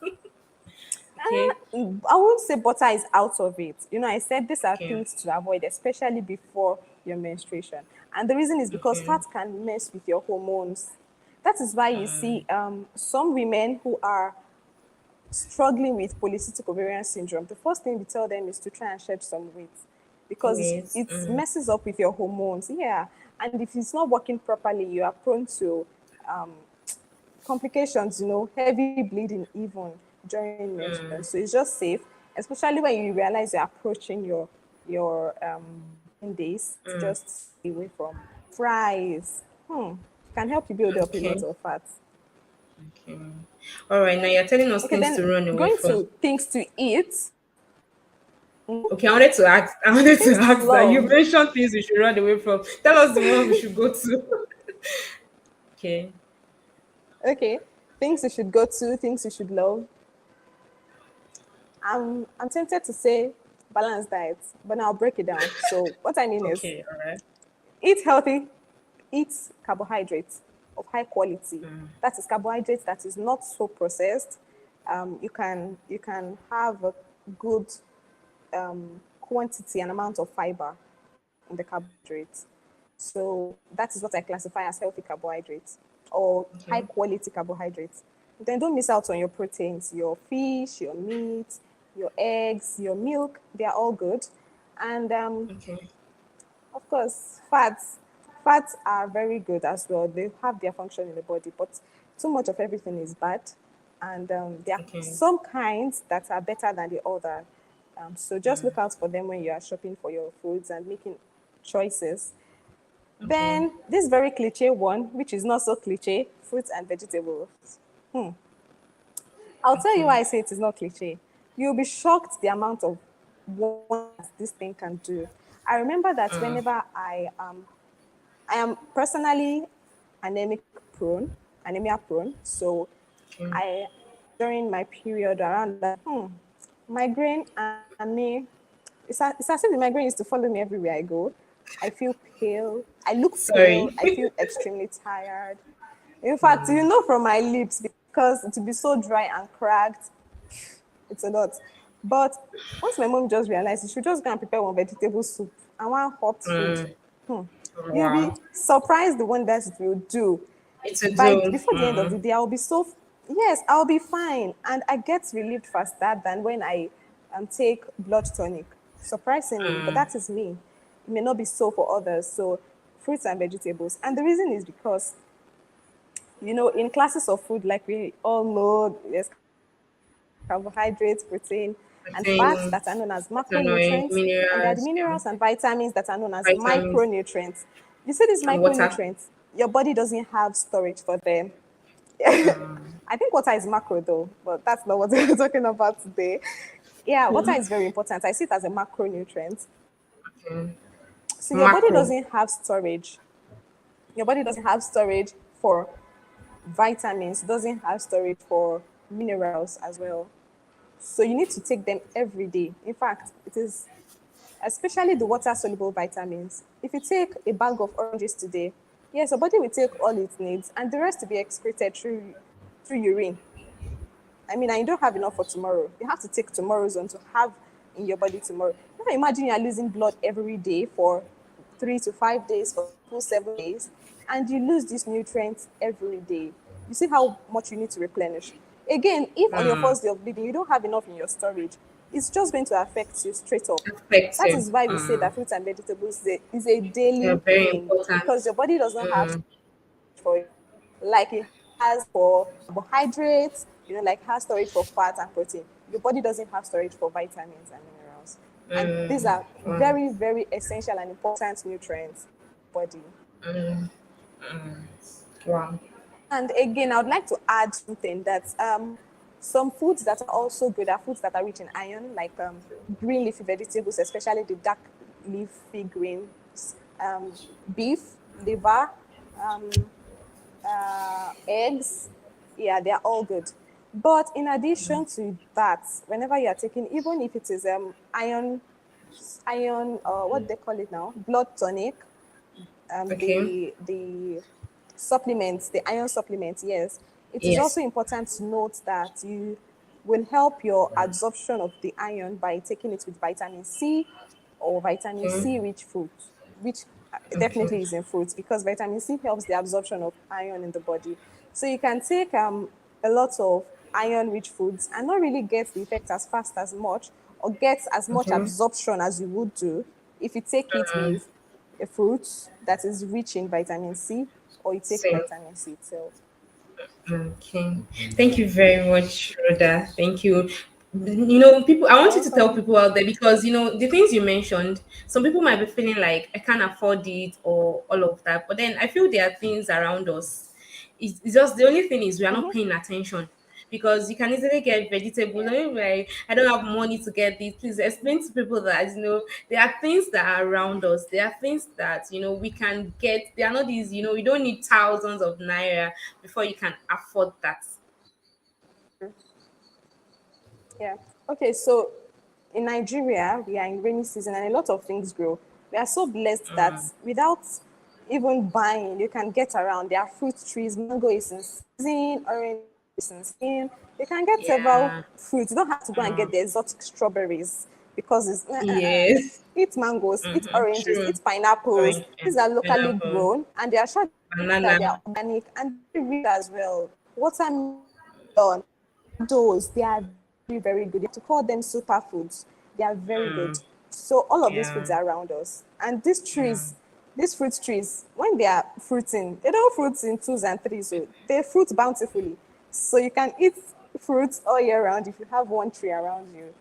Okay. I won't say butter is out of it. I said these are Okay. things to avoid, especially before your menstruation. And the reason is because Okay. fat can mess with your hormones. That is why you see some women who are struggling with polycystic ovarian syndrome. The first thing we tell them is to try and shed some weight because Wait. it messes up with your hormones. Yeah. And if it's not working properly, you are prone to complications, heavy bleeding even during menstruation. So it's just safe, especially when you realize you're approaching your bleeding days, to just stay away from fries. Can help you build up a lot Okay. of fat. Okay. All right. Now you're telling us Okay, things then to run away going from. to things to eat, Okay. I wanted to ask. I wanted to things to ask that you love. mentioned things we should run away from. Tell us the one we should go to. Okay. Okay, things you should go to, things you should love. I'm tempted to say balanced diet, but I'll break it down. So what I mean is Okay. All right. eat healthy, eat carbohydrates of high quality. That is carbohydrates that is not so processed. You can have a good quantity and amount of fiber in the carbohydrates. So that is what I classify as healthy carbohydrates or high Okay. quality carbohydrates. Then don't miss out on your proteins, your fish, your meat, your eggs, your milk. They are all good. And Okay. of course, fats. Fats are very good as well. They have their function in the body, but too much of everything is bad. And there are Okay. some kinds that are better than the other. So just look out for them when you are shopping for your foods and making choices. Okay. Then this very cliche one, which is not so cliche, fruits and vegetables. Hmm. I'll tell you Okay. why I say it is not cliche. You'll be shocked the amount of wonders this thing can do. I remember that whenever I am personally anemic prone, anemia prone. So Okay. I during my period around that migraine and me, it's as if the migraine used to follow me everywhere I go. I feel pale. I look pale. Sorry. I feel extremely tired. In fact, you know from my lips because to be so dry and cracked, it's a lot. But once my mom just realized, she should just go and prepare one vegetable soup and one hot food. Mm. You'll be Wow. surprised the wonders it will do. It's a By do. before the end of the day, I'll be so yes, I'll be fine, and I get relieved faster than when I take blood tonic. Surprisingly, but that is me. It may not be so for others. So fruits and vegetables, and the reason is because in classes of food, like we all know, there's carbohydrates, protein, and fats that are Proteins, known as vitamins, macronutrients, and there are the minerals, yeah, minerals and vitamins that are known as vitamins, micronutrients. You see these and water. micronutrients, your body doesn't have storage for them. I think water is macro though, but that's not what we're talking about today. Yeah, water is very important. I see it as a macronutrient. Okay. So your body Macro. doesn't have storage. Your body doesn't have storage for vitamins, doesn't have storage for minerals as well. So you need to take them every day. In fact, it is especially the water soluble vitamins. If you take a bag of oranges today, yes, your body will take all it needs and the rest to be excreted through urine. I mean, and you don't have enough for tomorrow. You have to take tomorrow's one to have in your body tomorrow. Now imagine you're losing blood every day for 3 to 5 days, for full 7 days, and you lose these nutrients every day. You see how much you need to replenish. Again, if on your first day of bleeding you don't have enough in your storage, it's just going to affect you straight up. That Effective. is why we say that fruits and vegetables is a They're daily very thing because important. your body doesn't have for it, like it has for carbohydrates, like it has storage for fat and protein. Your body doesn't have storage for vitamins and minerals. And these are Wow. very, very essential and important nutrients for the body. Wow. And again, I would like to add something that some foods that are also good are foods that are rich in iron, like green leafy vegetables, especially the dark leafy greens, beef, liver, um, eggs. Yeah, they're all good. But in addition to that, whenever you are taking, even if it is iron, what do they call it now, blood tonic, Okay. the supplements, the iron supplements, yes, it is Yes. also important to note that you will help your absorption of the iron by taking it with vitamin C or vitamin Okay. C rich fruits, which Okay. definitely is in fruits because vitamin C helps the absorption of iron in the body. So you can take a lot of iron rich foods and not really get the effect as fast as much or get as much Okay. absorption as you would do if you take it with a fruit that is rich in vitamin C or you take Same. vitamin C itself. Okay. Thank you very much, Rhoda. Thank you. People, I You're want you to tell welcome. people out there because, the things you mentioned, some people might be feeling like I can't afford it or all of that. But then I feel there are things around us. It's just the only thing is we are not paying attention because you can easily get vegetables. And you'll be like, I don't have money to get this. Please explain to people that there are things that are around us. There are things that we can get. They are not these. You don't need thousands of naira before you can afford that. Yeah. Okay, so in Nigeria, we are in rainy season and a lot of things grow. We are so blessed that without even buying, you can get around. There are fruit trees, mango is in season, orange is in season. You can get several Yeah. fruits. You don't have to go and get the exotic strawberries because it's Yes. eat mangoes, eat oranges, True. eat pineapples. Orange and These are locally pineapple, grown and they are sure that banana. they are organic and very rich as well. Watermelon, those they are very, very good. You have to call them superfoods. They are very good. So all of these Yeah. foods are around us. And these Yeah. trees, these fruit trees, when they are fruiting, they don't fruit in twos and threes. So they fruit bountifully. So you can eat fruits all year round if you have one tree around you.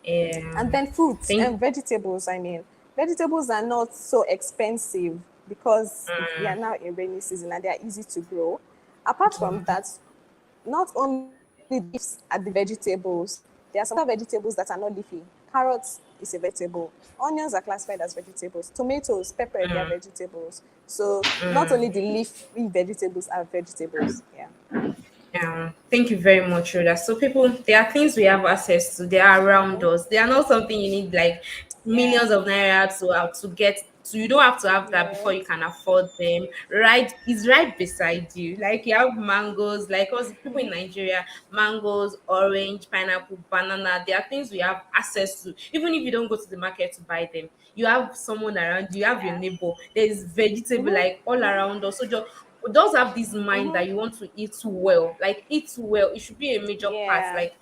And Yeah. then fruits Thank. and vegetables, I mean. Vegetables are not so expensive because we are now in rainy season and they are easy to grow. Apart from that, not only the leaves are the vegetables, there are some other vegetables that are not leafy. Carrots is a vegetable. Onions are classified as vegetables. Tomatoes, pepper, they are vegetables. So not only the leafy vegetables are vegetables. Yeah. Thank you very much, Rhoda. So, people, there are things we have access to. They are around us. They are not something you need like Yeah. millions of naira to get. So you don't have to have that before you Yes. can afford them. Right, it's right beside you. Like you have mangoes, like us people in Nigeria, mangoes, orange, pineapple, banana. There are things we have access to. Even if you don't go to the market to buy them, you have someone around you. You have your Yeah. neighbor. There is vegetable Mm-hmm. like all around us. So just have this mind Mm-hmm. that you want to eat well. Like eat well. It should be a major part. Yeah. Like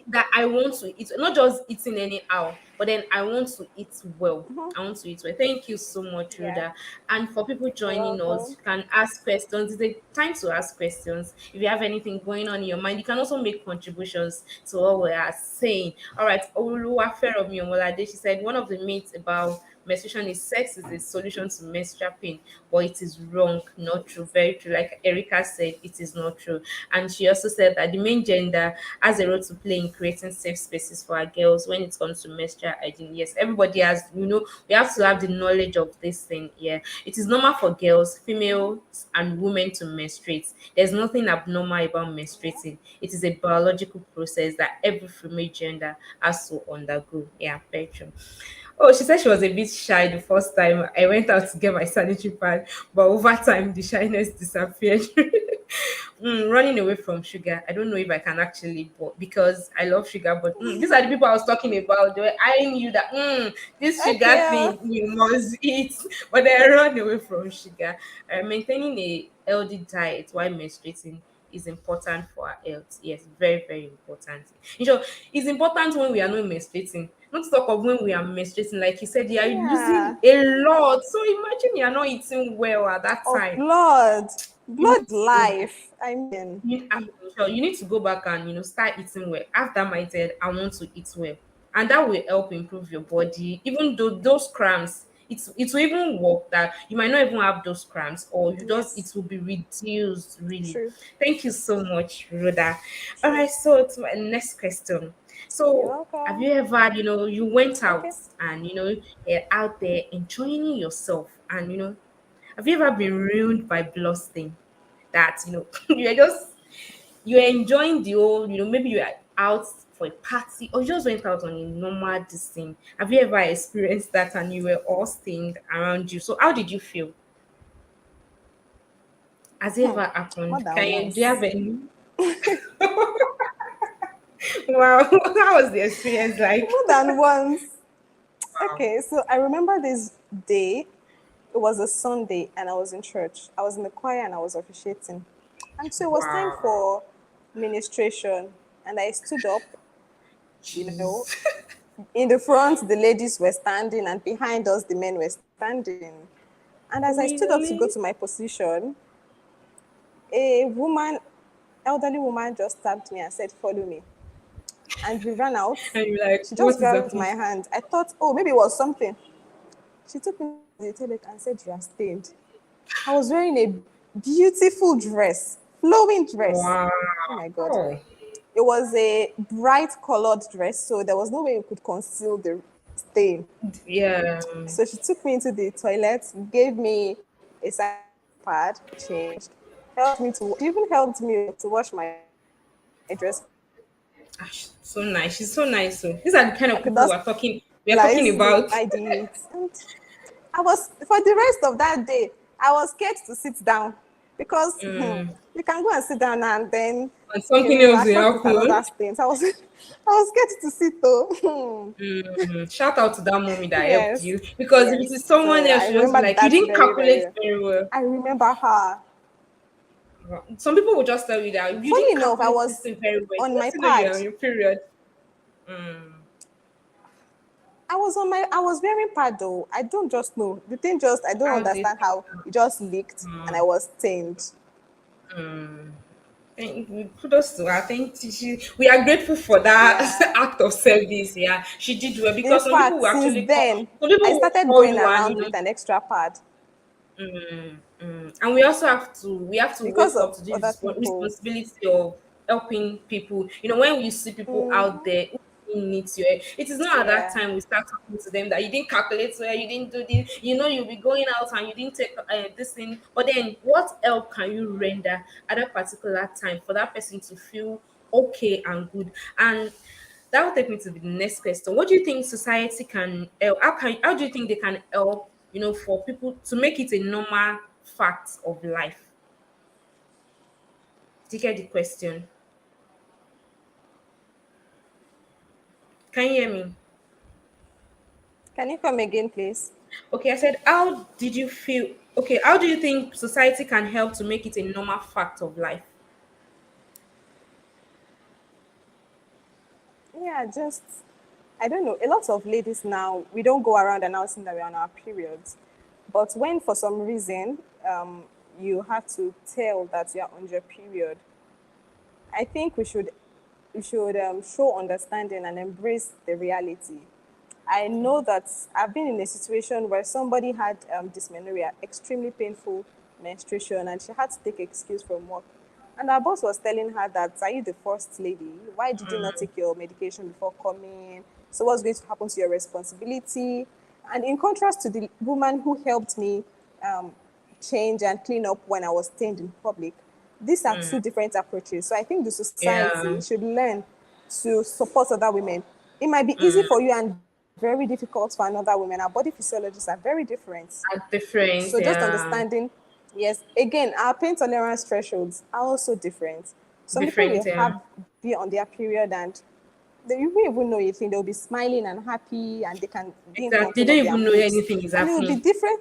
that I want to eat, not just eating anyhow, but then I want to eat well. Mm-hmm. I want to eat well. Thank you so much, Yeah. Rhoda. And for people You're joining us, welcome. you can ask questions. It's a time to ask questions. If you have anything going on in your mind, you can also make contributions to what we are saying. All right, Oluwaferomi Omolade, she said one of the myths about menstruation is sex is the solution to menstrual pain, but it is wrong, not true. Very true. Like Erica said, it is not true. And she also said that the main gender has a role to play in creating safe spaces for our girls when it comes to menstrual hygiene. Yes, everybody has, we have to have the knowledge of this thing. Yeah, it is normal for girls, females, and women to menstruate. There's nothing abnormal about Yeah. menstruating. It is a biological process that every female gender has to undergo. Yeah, very true. Oh, she said she was a bit shy the first time I went out to get my sanitary pad, but over time the shyness disappeared. Running away from sugar. I don't know if I can actually, but because I love sugar, but these are the people I was talking about. They were eyeing you that this sugar Okay. thing you must eat, but they run away from sugar. Maintaining a healthy diet while menstruating is important for our health. Yes, very, very important. You know, it's important when we are not menstruating. Not to talk of when we are menstruating, like you said, you are Yeah. losing a lot. So imagine you are not eating well at that Of time. blood. You Blood need is to go back. life. I mean, I'm sure you need to go back and start eating well. Have that mindset. I want to eat well, and that will help improve your body. Even though those cramps, it will even work that you might not even have those cramps, or you just it yes. will be reduced. Really, True. thank you so much, Rhoda. All True. right, so to my next question. You're So, have welcome. you ever, you went out Okay. and you're out there enjoying yourself, and have you ever been ruined by blood stain? That you're just you're enjoying the whole, maybe you're out for a party or you just went out on a normal this thing. Have you ever experienced that and you were all stained around you? So how did you feel? Has it ever More happened? than Do you have once. any? Wow, how was the experience like? More than once. Wow. Okay, so I remember this day. It was a Sunday and I was in church. I was in the choir and I was officiating. And so it was time Wow. for ministration. And I stood up, you know, Jeez. in the front, the ladies were standing, and behind us, the men were standing. And as I stood up to go to Really? my position, a woman, elderly woman, just tapped me and said, "Follow me." And we ran out. And you're like, She what just is grabbed happening? my hand. I thought, oh, maybe it was something. She took me to the toilet and said, "You are stained." I was wearing a beautiful dress, flowing dress. Wow. Oh my God. Oh, It was a bright colored dress, so there was no way you could conceal the stain. yeah. So she took me into the toilet, gave me a sanitary pad, changed, helped me to, she even helped me to wash my dress for me. Ah, so nice. She's so nice. So these are the kind I of could people not we're talking. We are talking realize about. I did. And I was, for the rest of that day, I was scared to sit down because you can go and sit down and then And something you else will attract it happen. another stain. So I was, I was scared to sit though. Shout out to that mommy that helped Yes, you because if it is yes. someone So else, I you just be remember like, you that didn't very, very calculate well. very well. I remember her. Some people will just tell you that you Funny didn't enough, I calculate this was thing very well. on You my just know you're on pad. your period. Mm, I was wearing pad though. I don't just know. The thing just, I don't how did understand how it just leaked and I was stained. Kudos to her. Thank you. We are grateful for that Yeah. act of service. Yeah, she did well In because some people fact, will since actually call. then, Some people I will started call going you and around with an extra pad and we also have to because wake of up to the other people. responsibility of helping people. When we see people out Hmm. there who really needs your help, it is not at that Yeah. time we start talking to them that you didn't calculate well, you didn't do this. You'll be going out and you didn't take this thing. But then, what help can you render at that particular time for that person to feel okay and good? And that will take me to the next question. What do you think society can help? How do you think they can help? For people to make it a normal fact of life. Did you get the question? Can you hear me? Can you come again, please? Okay, I said, how did you feel? Okay, how do you think society can help to make it a normal fact of life? Yeah, just I don't know. A lot of ladies now, we don't go around announcing that we're on our periods. But when for some reason you have to tell that you're on your period, I think we should show understanding and embrace the reality. I know that I've been in a situation where somebody had dysmenorrhea, extremely painful menstruation, and she had to take excuse from work. And our boss was telling her that, are you the first lady? Why did you not take your medication before coming? So what's going to happen to your responsibility? And in contrast to the woman who helped me um, change and clean up when I was stained in public, these are two different approaches. So I think the society Yeah, should learn to support other women. It might be easy for you and very difficult for another woman. Our body physiologies are very different. at different. So just Yeah, understanding, yes, again, our pain tolerance thresholds are also different. Some people different. will Yeah, have be on their period and you won't even know anything. They'll be smiling and happy and they can be in exactly. control They of don't their even know moods. anything is And it will be happening. different.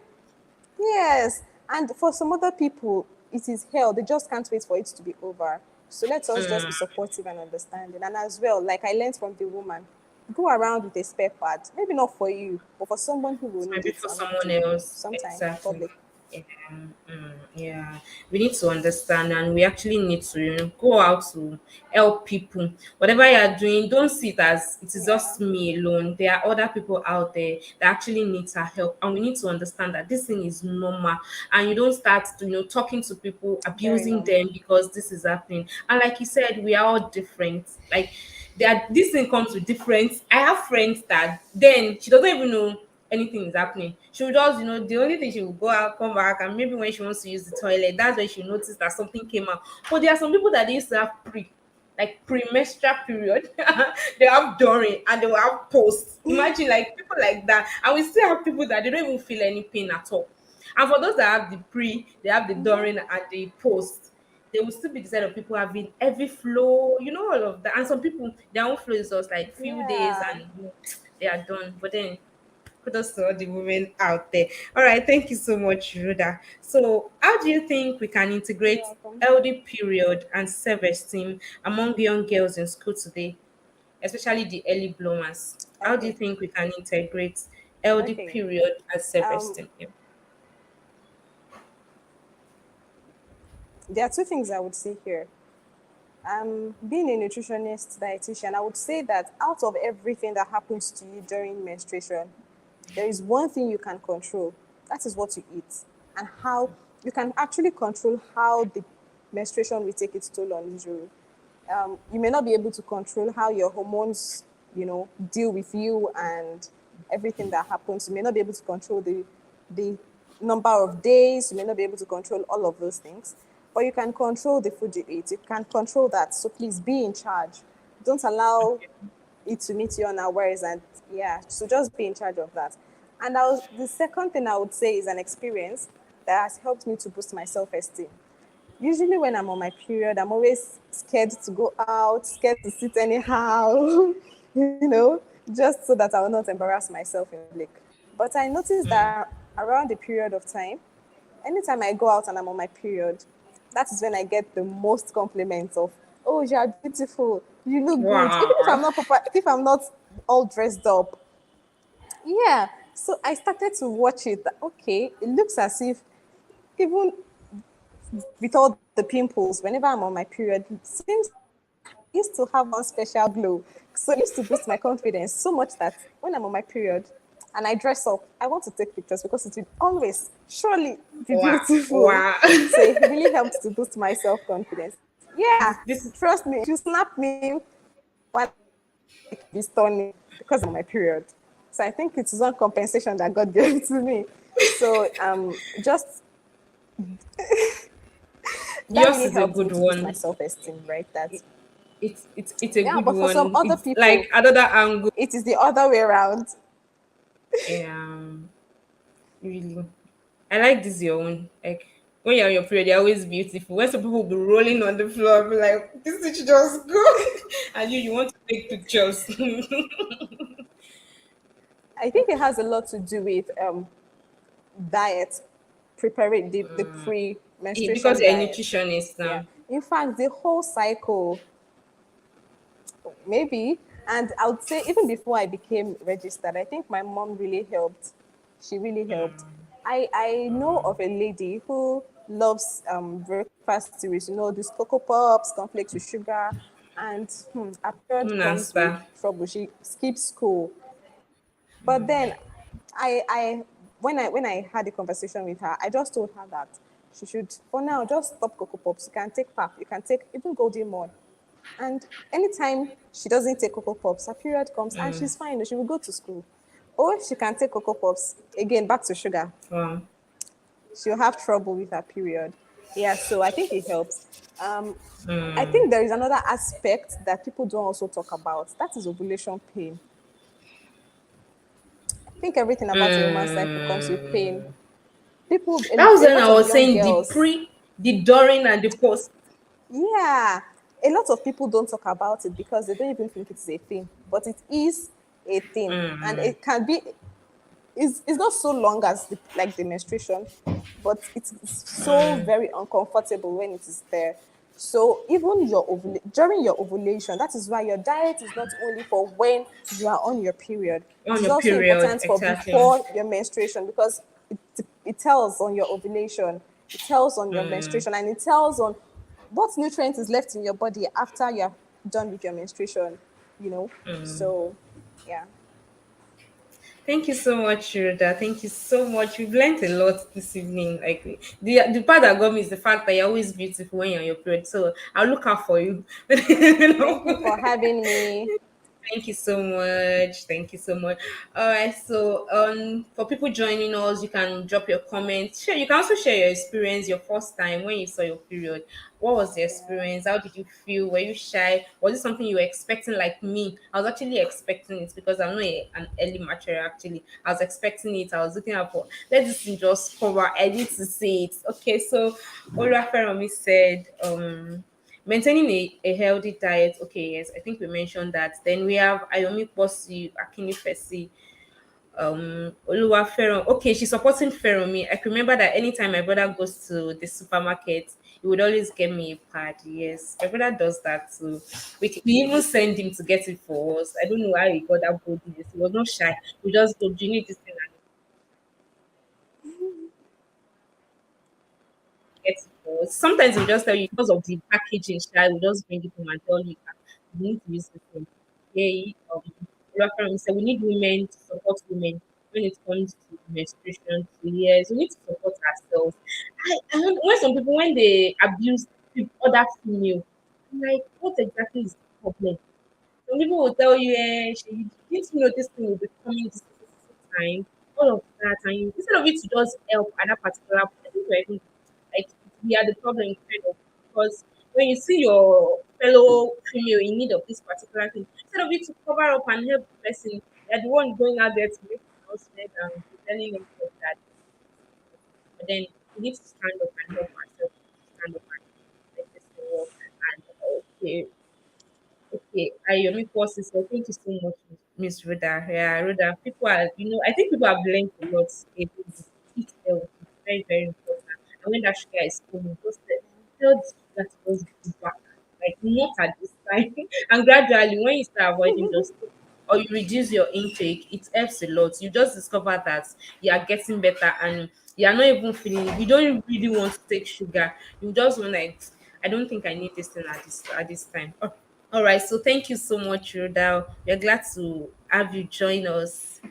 Yes. And for some other people, it is hell. They just can't wait for it to be over. So let us just be supportive and understanding. And as well, like I learned from the woman, go around with a spare part. Maybe not for you, but for someone who will need Maybe it for on that someone day, else. sometime in Exactly. public. Yeah, yeah. We need to understand, and we actually need to, go out to help people. Whatever you are doing, don't see it as it is Yeah. just me alone. There are other people out there that actually need our help, and we need to understand that this thing is normal. And you don't start, talking to people, Very abusing normal. them because this is happening. And like you said, we are all different. Like this thing comes with different. I have friends that then she doesn't even know anything is happening. She will just, the only thing she will go out, come back, and maybe when she wants to use the toilet, that's when she notice that something came out. But there are some people that they used to have premenstrual period, they have during, and they will have post. Imagine like people like that, and we still have people that they don't even feel any pain at all. And for those that have the pre, they have the during and the post. They will still be the side of people having heavy flow, all of that. And some people, their own flow is just like few days Yeah. and they are done. But then kudos to all the women out there. All right, thank you so much, Rhoda. So, how do you think we can You're integrate welcome. LD period and self-esteem among young girls in school today, especially the early bloomers? How do you Okay. think we can integrate LD Okay. period and Um, self-esteem? Yeah. there are two things I would say here. Being a nutritionist dietitian, I would say that out of everything that happens to you during menstruation, there is one thing you can control. That is what you eat and how you can actually control how the menstruation will take its toll on you. You may not be able to control how your hormones, deal with you and everything that happens. You may not be able to control the number of days. You may not be able to control all of those things, but you can control the food you eat. You can control that. So please be in charge. Don't allow it to meet you unawares, and yeah, so just be in charge of that. And the second thing I would say is an experience that has helped me to boost my self-esteem. Usually, when I'm on my period, I'm always scared to go out, scared to sit anyhow, just so that I will not embarrass myself in public. But I noticed that around the period of time, anytime I go out and I'm on my period, that is when I get the most compliments of, oh, you are beautiful, you look good. Even if Wow. I'm not proper, if I'm not all dressed up, yeah. So I started to watch it. Okay, it looks as if even with all the pimples, whenever I'm on my period, it seems like I used to have one special glow. So it used to boost my confidence so much that when I'm on my period and I dress up, I want to take pictures because it will always surely be Wow. beautiful. Wow. So it really helps to boost my self confidence. Yeah, This trust me, if you snap me while I'm on my period, it can be stunning because I'm on my period. So I think it's one compensation that God gave to me. So just that yours really is a helped me good to boost my one. self-esteem, right? That It's a yeah, good but for some one. other It's like people, another angle. it is the other way around. Really. I like this your own. Like when you're on your period, you're always beautiful. When some people will be rolling on the floor, I'll be like, this should just go. And you want to take pictures. I think it has a lot to do with diet, preparing the Because pre-menstruation you're a diet. nutritionist Yeah. now. In fact, the whole cycle, maybe, and I would say even before I became registered, I think my mom really helped. She really helped. I know of a lady who loves breakfast cereals, these Cocoa Pops, cornflakes with sugar, and her period comes with Master. trouble. She skips school. But then I when I had a conversation with her, I just told her that she should for now just stop Cocoa Pops. You can take pap, you can take even Golden Morn. And anytime she doesn't take Cocoa Pops, her period comes and she's fine. She will go to school. Or she can take Cocoa Pops. Again, back to sugar. Wow. She'll have trouble with her period. Yeah, so I think it helps. Um, I think there is another aspect that people don't also talk about. That is ovulation pain. I think everything about a woman's cycle comes with pain. People, That was a when lot I of was young saying the girls, pre, the during, and the post. yeah, a lot of people don't talk about it because they don't even think it's a thing. But it is a thing, and it can be. It's not so long as like the menstruation, but it's so very uncomfortable when it is there. So even during your ovulation, that is why your diet is not only for when you are on your period. It On is your also period, important for exactly. before your menstruation because it tells on your ovulation, it tells on your menstruation, and it tells on what nutrient is left in your body after you're done with your menstruation. So yeah. Thank you so much, Rhoda. Thank you so much. We've learned a lot this evening. Like the part that got me is the fact that you're always beautiful when you're on your period. So I'll look out for you. You Thank you know? for having me. Thank you so much. Thank you so much. All right. So, for people joining us, you can drop your comments. Share. You can also share your experience, your first time when you saw your period. What was the Yeah. experience? How did you feel? Were you shy? Was it something you were expecting, like me? I was actually expecting it because I'm not an early mature. Actually, I was expecting it. I was looking out for. Let this thing just cover. I need to see it. Okay. So, Olafemi said, maintaining a healthy diet. Okay, yes, I think we mentioned that. Then we have Ayomi Posi, Akini Fesi, Oluwa Feron. Okay, she's supporting Feromi. I can remember that anytime my brother goes to the supermarket, he would always get me a pad. Yes, my brother does that too. We even send him to get it for us. I don't know how he got that boldness. He was not shy. We just go, do you need this thing? And get it for us. Sometimes we just tell you because of the packaging style, we just bring it home and tell you that you need to use this thing. Yeah, reference said we need women to support women when it comes to menstruation. So yes, we need to support ourselves. When some people when they abuse other female, I'm like, what exactly is the problem? Some people will tell you, she didn't know this thing will be coming this time, all of that, and instead of it to just help at that particular point, I think we're even like we are the problem kind of because when you see your fellow female in need of this particular thing, instead of you to cover up and help the person, you're the one going out there to make announcement and telling them that. But then we need to stand up and help ourselves, stand up and make this thing work. And okay, okay, Ayomi courses. So thank you so much, Miss Rhoda. Yeah, Rhoda. People are, I think people have learned a lot. Eat health is very, very important. And when that sugar is coming, just tell the sugar to just go back. Like not at this time. And gradually, when you start avoiding, just stop. or you reduce your intake, it helps a lot. You just discover that you are getting better, and you are not even feeling, you don't really want to take sugar. You just want like, I don't think I need this thing at this time. All right, so thank you so much, Rhoda. We're glad to have you join us.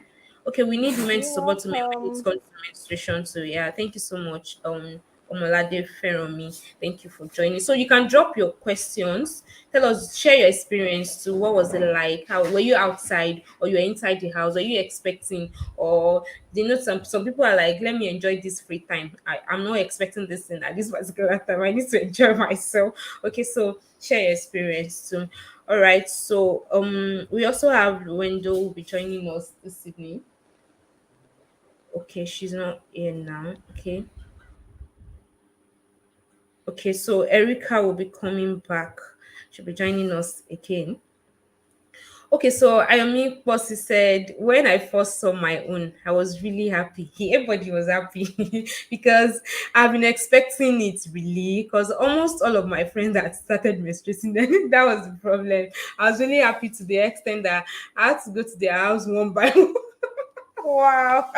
Okay, we need women to You're support women when it welcome. comes to menstruation. So yeah, thank you so much, Omolade Feromi. Thank you for joining. So you can drop your questions. Tell us, share your experience too. What was it like? How were you outside or you were inside the house? Are you expecting, or you know, some people are like, let me enjoy this free time. I'm not expecting this thing at this particular time. I need to enjoy myself. Okay, so share your experience too. All right, so we also have Lweendo will be joining us this evening. Okay, she's not here now. Okay. Okay, so Erica will be coming back. She'll be joining us again. Okay, so Ayomi Bossy said, when I first saw my own, I was really happy. Everybody was happy because I've been expecting it really. Because almost all of my friends had started menstruating, then that was the problem. I was really happy to the extent that I had to go to their house one by one. Wow.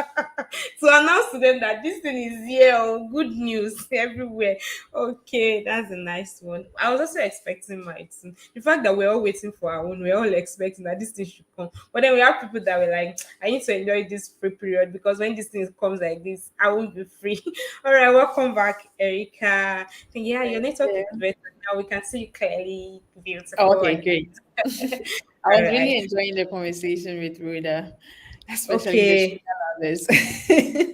To announce to them that this thing is here. Oh, good news everywhere. Okay, that's a nice one. I was also expecting mine too. The fact that we're all waiting for our own, we're all expecting that this thing should come. But then we have people that were like, I need to enjoy this free period because when this thing comes like this, I won't be free. All right, welcome back, Erica. Yeah, your Thank network is you. better now. We can see you clearly, Oh, beautiful, okay, and great. I all was really right. enjoying the conversation with Rhoda, especially the Okay. sugar lovers.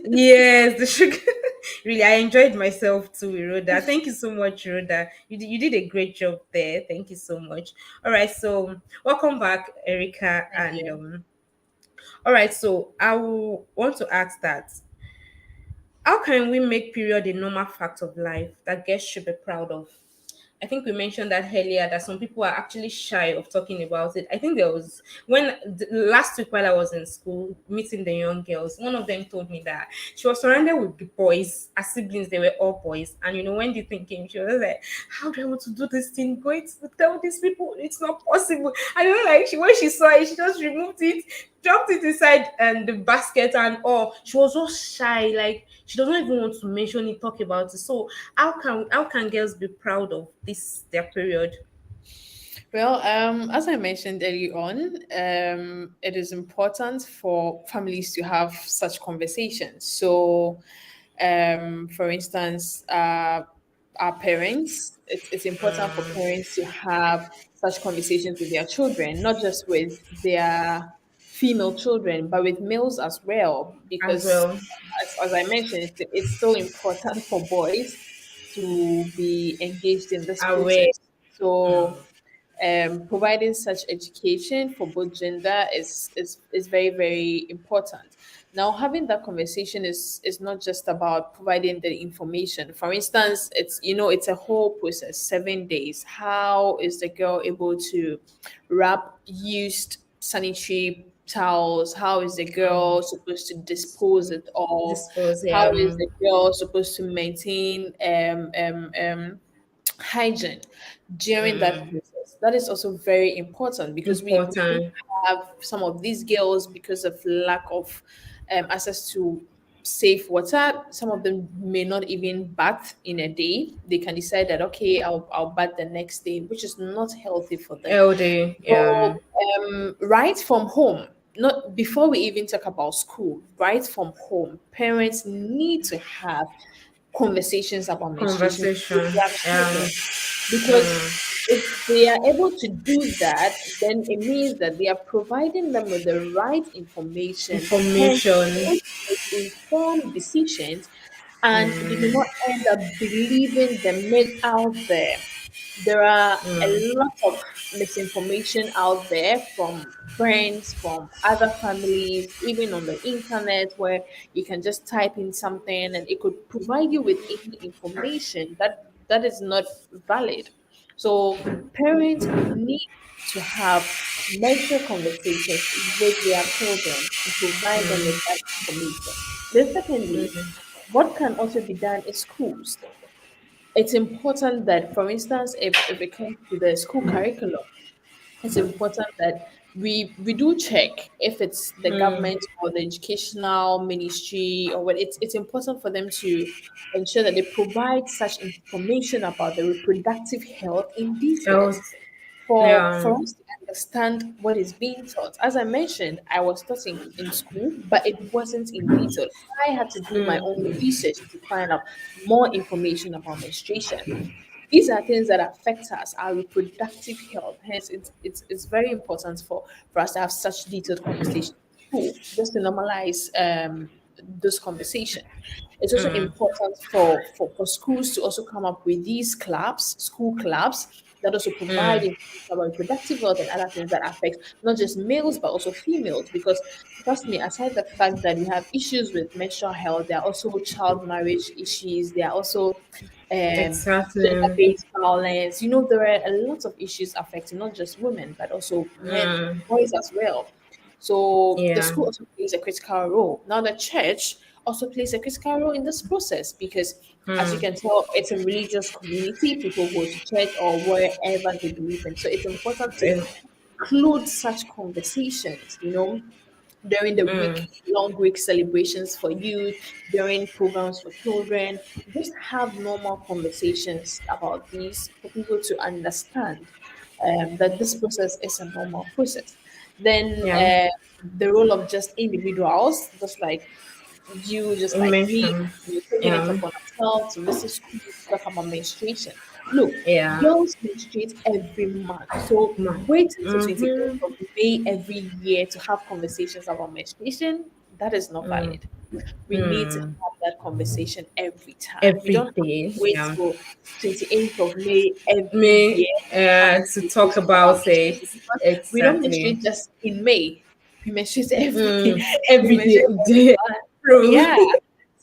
Yes, the sugar. Really, I enjoyed myself too, with Rhoda. Thank you so much, Rhoda. You did a great job there. Thank you so much. All right, so welcome back, Erica. Thank And you. all right, so I will want to ask that, how can we make period a normal fact of life that guests should be proud of? I think we mentioned that earlier that some people are actually shy of talking about it. I think there was last week while I was in school meeting the young girls, one of them told me that she was surrounded with the boys, her siblings, they were all boys. And you know, when the thing came, she was like, how do I want to do this thing? Going to tell these people it's not possible. I don't know, like when she saw it, she just removed it, dropped it inside and the basket and all. She was so shy, like she doesn't even want to mention it, talk about it. So how can girls be proud of this their period? Well, as I mentioned early on, it is important for families to have such conversations. So, for instance, our parents, it's important for parents to have such conversations with their children, not just with their female children, but with males as well, As because well. as I mentioned, it's still important for boys to be engaged in this Aware. process. So, providing such education for both gender is very very important. Now, having that conversation is not just about providing the information. For instance, it's a whole process, 7 days. How is the girl able to wrap used sanitary towels? How is the girl supposed to dispose it of? Dispose, How yeah, is the girl supposed to maintain hygiene during that process? That is also very important because we do important. have some of these girls, because of lack of access to safe water, some of them may not even bath in a day. They can decide that, okay, I'll bath the next day, which is not healthy for them. LD, yeah. So, right from home, not before we even talk about school, right from home, parents need to have conversations about menstruation with Conversation, their yeah. children, because if they are able to do that, then it means that they are providing them with the right information, hence Information. make informed decisions, and they do not end up believing the myth out there. There are a lot of misinformation out there from friends, from other families, even on the internet, where you can just type in something and it could provide you with any information that is not valid. So parents need to have mental conversations with their children to provide them with that information. Then secondly, what can also be done in schools? It's important that, for instance, if it comes to the school curriculum, it's important that we do check if it's the Mm. government or the educational ministry or what. It's important for them to ensure that they provide such information about the reproductive health in details Else, for yeah. us to understand what is being taught. As I mentioned, I was taught in school, but it wasn't in detail. I had to do my own Mm. research to find out more information about menstruation. These are things that affect us, our reproductive health. Hence, it's very important for us to have such detailed conversations in school, just to normalize this conversation. It's also Mm. important for schools to also come up with these clubs, school clubs, that also provide Mm. information about reproductive health and other things that affect not just males but also females. Because trust me, aside the fact that we have issues with menstrual health, there are also child marriage issues. There are also Exactly. gender-based violence. There are a lot of issues affecting not just women but also men, Mm. boys as well. So the Yeah. school also plays a critical role. Now the church also plays a critical role in this process because, as you Mm. can tell, it's a religious community. People go to church or wherever they believe in. So it's important to Mm. include such conversations, during the Mm. long week celebrations for youth, during programs for children. Just have normal conversations about these for people to understand that this process is a normal process. Then Yeah. the role of just individuals, just You like me, mentioned. taking it Yeah. upon ourselves to visit school to talk about menstruation. Look, Yeah. girls menstruate every month. So Man. waiting till 28th Mm-hmm. of May every year to have conversations about menstruation, that is not Mm. valid. We need to Mm. have that conversation every time. We Every don't have to day. wait Yeah. till 28th of May every Me, year to have to talk conversations about about it. menstruation because we don't Exactly. menstruate just in May. We menstruate every Mm. we Every menstruate every day. month. True. Yeah.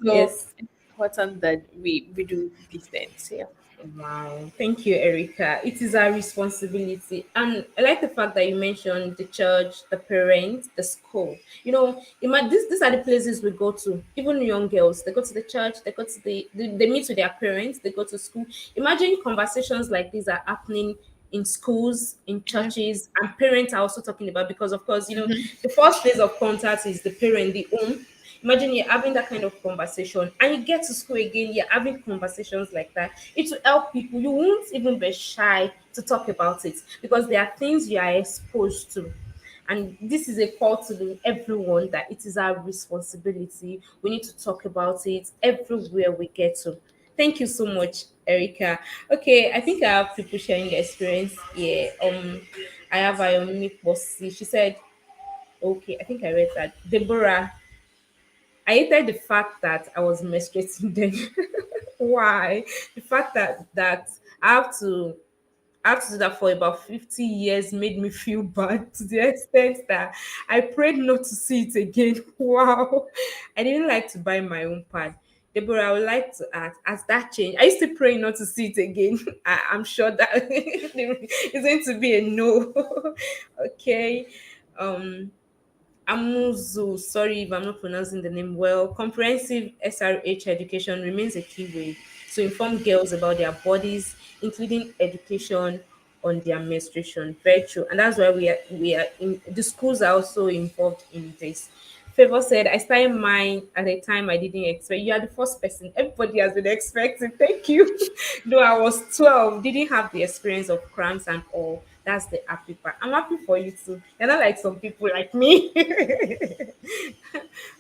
So Yes. it's important that we do these things. Yeah. Wow. Thank you, Erica. It is our responsibility. And I like the fact that you mentioned the church, the parents, the school. These are the places we go to. Even young girls, they go to the church, they go to they meet with their parents, they go to school. Imagine conversations like these are happening in schools, in Yeah. churches, and parents are also talking about, because of course, the first days of contact is the parent, the home. Imagine you're having that kind of conversation and you get to school again, you're having conversations like that. It will help people. You won't even be shy to talk about it because there are things you are exposed to. And this is a call to everyone that it is our responsibility. We need to talk about it everywhere we get to. Thank you so much, Erica. Okay, I think I have people sharing their experience here. I have Ayomi Bossy. She said, okay, I think I read that. Deborah, I hated the fact that I was menstruating then. Why? The fact that I have to I have to do that for about 50 years made me feel bad to the extent that I prayed not to see it again. Wow. I didn't like to buy my own pad. Deborah, I would like to ask, as that changed, I used to pray not to see it again. I'm sure that it's going to be a no. Okay. Um, Amuzu, sorry if I'm not pronouncing the name well. Comprehensive SRH education remains a key way to inform girls about their bodies, including education on their menstruation. Very true, and that's why we are in the schools are also involved in this. Favor said, I started mine at a time I didn't expect. You are the first person. Everybody has been expecting. Thank you. Though I was 12, didn't have the experience of cramps and all. That's the happy part. I'm happy for you too. You're not like some people like me.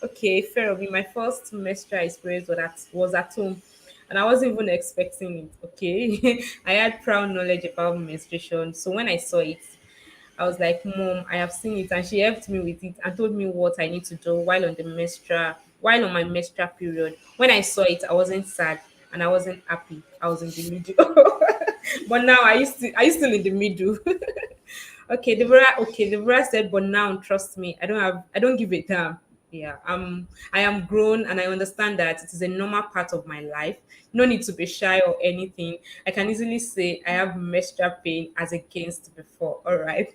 Okay, fair of you. My first menstrual experience was at home. And I wasn't even expecting it. Okay. I had proud knowledge about menstruation. So when I saw it, I was like, Mom, I have seen it. And she helped me with it and told me what I need to do while on my menstrual period. When I saw it, I wasn't sad and I wasn't happy. I was in the middle. But now I used still in the middle. Okay, the Deborah said, but now trust me, I don't give a damn. Yeah, I am grown and I understand that it is a normal part of my life. No need to be shy or anything. I can easily say I have menstrual pain as against before. All right.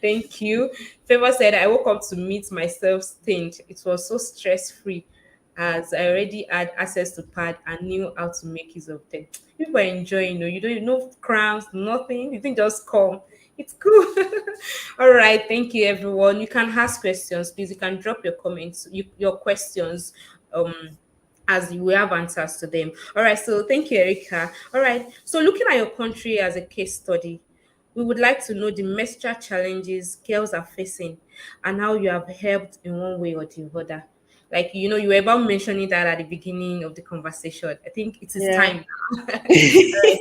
Thank you. Favor said, I woke up to meet myself stained. It was so stress free as I already had access to pad and knew how to make use of them. People are enjoying, you don't know cramps, nothing. You think just come. It's cool. All right, thank you, everyone. You can ask questions, please. You can drop your comments, your questions, um, as we have answers to them. All right, so thank you, Erica. All right, so looking at your country as a case study, we would like to know the menstrual challenges girls are facing and how you have helped in one way or the other. Like, you were about mentioning that at the beginning of the conversation. I think it is Yeah. time now. All right,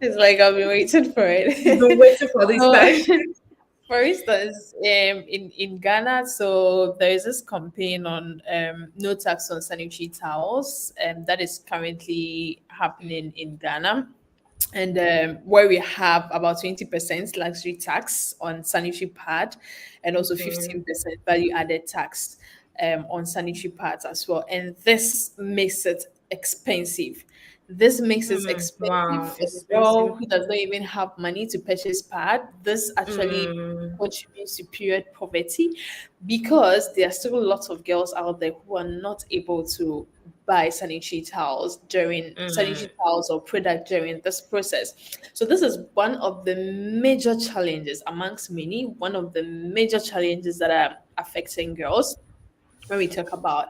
It's like I've been waiting for you've been it. waiting for this So, time. for instance, in Ghana, so there is this campaign on no tax on sanitary towels, that is currently happening in Ghana, and where we have about 20% luxury tax on sanitary pad, and also Okay. 15% value added tax on sanitary pads as well. And this makes it expensive. This makes it expensive Wow, for the girl expensive. who does not even have money to purchase pad. This actually Mm, contributes to period poverty, because there are still lots of girls out there who are not able to buy sanitary towels or product during this process. So this is one of the major challenges amongst many, one of the major challenges that are affecting girls when we talk about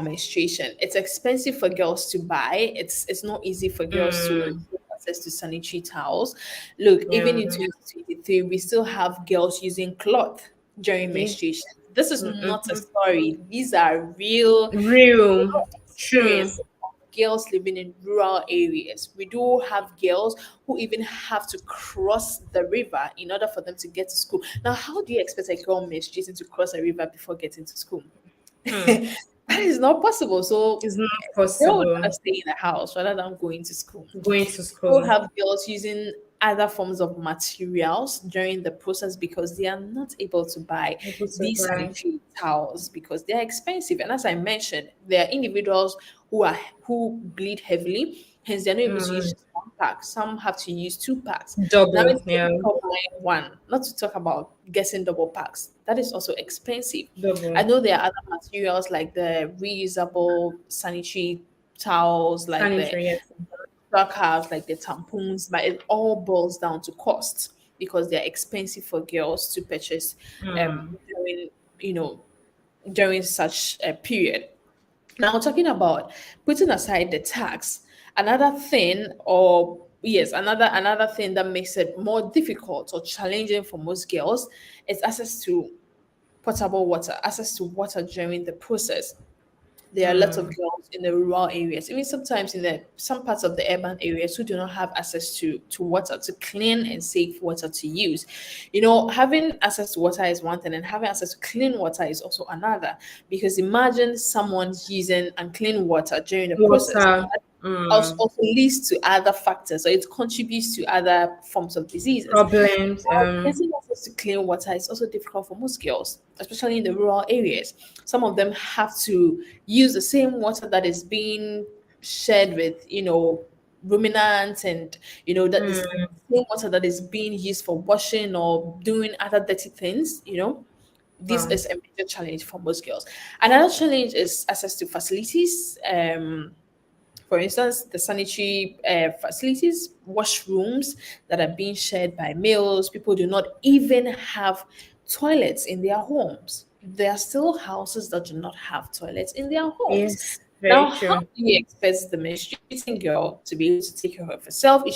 menstruation. It's expensive for girls to buy. It's not easy for girls to mm, get access to sanitary towels. Look, even yeah. in 2023, we still have girls using cloth during Yeah. menstruation. This is not a Mm-hmm. story. These are real Real. True. experience of girls living in rural areas. We do have girls who even have to cross the river in order for them to get to school. Now, how do you expect a girl menstruating to cross a river before getting to school? Hmm. That is not possible. So It's not girl would possible rather stay in the house rather than going to school. going to We'll school. have girls using other forms of materials during the process because they are not able to buy Able to these buy. sanitary towels because they are expensive. And as I mentioned, there are individuals who bleed heavily, hence they're not able to use Mm, just one pack. Some have to use two packs. Now double. instead Yeah. of buying one, not to talk about getting double packs, that is also expensive. I Double. know there are other materials like the reusable sanitary towels, like the Sanitary. Yes. have like the tampons, but it all boils down to cost because they're expensive for girls to purchase Mm, during you know during such a period. Now talking about putting aside the tax, another thing or yes, another thing that makes it more difficult or challenging for most girls is access to potable water, access to water during the process. There are lots of mm, girls in the rural areas, even sometimes in the some parts of the urban areas who do not have access to water, to clean and safe water to use. Having access to water is one thing, and having access to clean water is also another. Because imagine someone using unclean water during the process water. Mm, also leads to other factors, so it contributes to other forms of diseases. problems. Getting access to clean water is also difficult for most girls, especially in the rural areas. Some of them have to use the same water that is being shared with, ruminants, and that is Mm, the same water that is being used for washing or doing other dirty things. This wow. is a major challenge for most girls. Another challenge is access to facilities. For instance, the sanitary facilities, washrooms that are being shared by males. People do not even have toilets in their homes. There are still houses that do not have toilets in their homes. Yes. Now, Very how true. do you expect the menstruating girl to be able to take care of herself if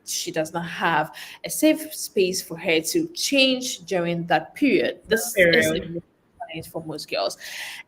she does not have a safe space for her to change during that period? That This is a period. major challenge for most girls.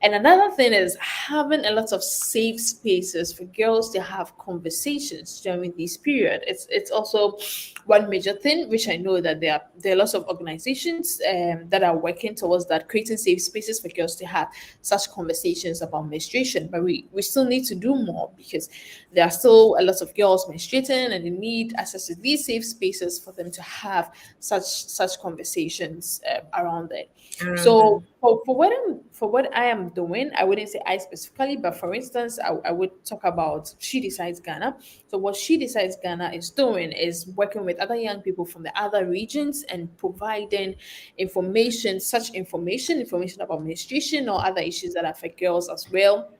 And another thing is having a lot of safe spaces for girls to have conversations during this period. It's also one major thing, which I know that there are lots of organizations that are working towards that, creating safe spaces for girls to have such conversations about menstruation. But we still need to do more because there are still a lot of girls menstruating and they need access to these safe spaces for them to have such conversations around it. Around So them. for what I am doing, I wouldn't say I specifically, but for instance, I would talk about She Decides Ghana. So what She Decides Ghana is doing is working with other young people from the other regions and providing information about menstruation or other issues that affect girls as well,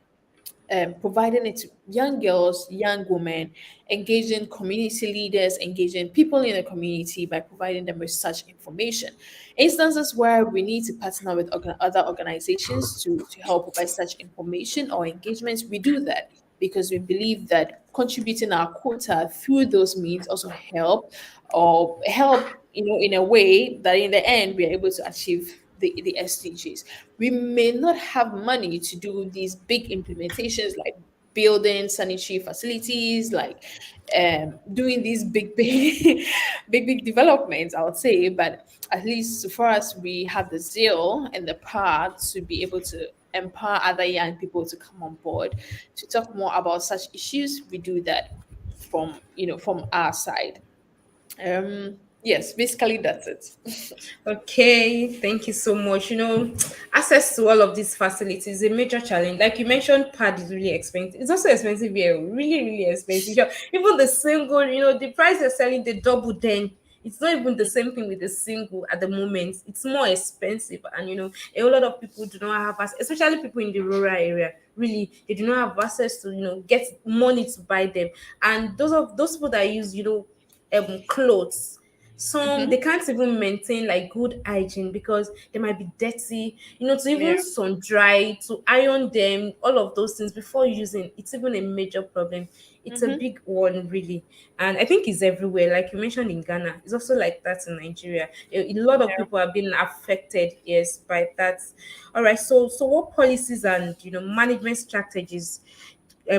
providing it to young girls, young women, engaging community leaders, engaging people in the community by providing them with such information. Instances where we need to partner with other organizations to help provide such information or engagements, we do that because we believe that contributing our quota through those means also help, in a way that in the end we are able to achieve the SDGs. We may not have money to do these big implementations like building sanitary facilities, like doing these big big developments, I would say, but at least so far as we have the zeal and the power to be able to empower other young people to come on board to talk more about such issues, we do that from our side. Yes, basically that's it. Okay, thank you so much. Access to all of these facilities is a major challenge. Like you mentioned, pad is really expensive. It's also expensive here, really, really expensive. Sure, even the single, the price they're selling, the double then. It's not even the same thing with the single at the moment. It's more expensive, and a whole lot of people do not have access, especially people in the rural area. Really, they do not have access to get money to buy them. And those people that use clothes, some they Hmm. can't even maintain like good hygiene because they might be dirty, to Yeah. even sun dry, to iron them, all of those things before using, it's even a major problem. It's a Hmm. big one, really. And I think it's everywhere, like you mentioned. In Ghana, it's also like that. In Nigeria, a lot of Yeah. people have been affected, yes, by that. All right, so what policies and management strategies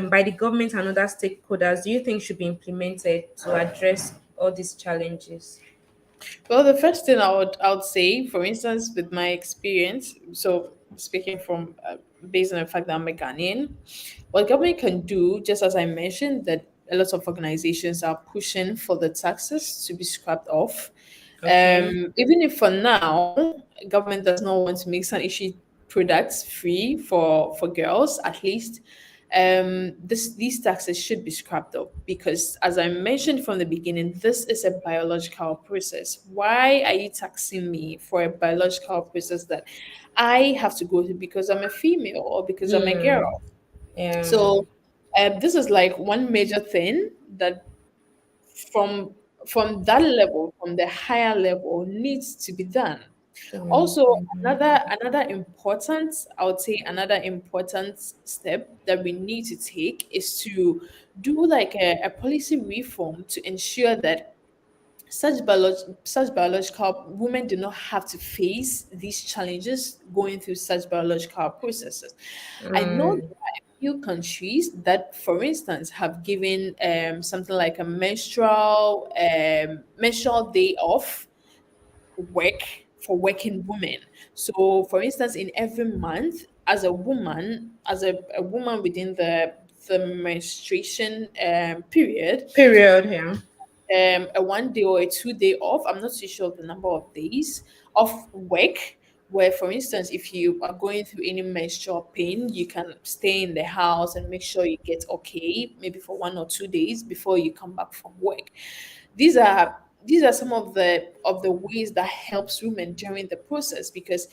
by the government and other stakeholders do you think should be implemented to address all these challenges? Well, the first thing I would say, for instance, with my experience, so speaking from based on the fact that I'm a Ghanaian, what government can do, just as I mentioned, that a lot of organizations are pushing for the taxes to be scrapped off. Okay. Even if for now government does not want to make sanitary products free for girls, at least these taxes should be scrapped up because, as I mentioned from the beginning, this is a biological process. Why are you taxing me for a biological process that I have to go through because I'm a female or because I'm a girl? Mm, yeah. So this is like one major thing that from that level, from the higher level, needs to be done. Mm, Also, mhm. I would say another important step that we need to take is to do like a policy reform to ensure that such biological women do not have to face these challenges going through such biological processes. I know Mm, there are a few countries that, for instance, have given something like a menstrual day off work for working women. So, for instance, in every month, as a woman within the menstruation period, period. Yeah. a 1 day or a 2 day off. I'm not too sure of the number of days of work. Where, for instance, if you are going through any menstrual pain, you can stay in the house and make sure you get okay, maybe for 1 or 2 days before you come back from work. These are some of the ways that helps women during the process because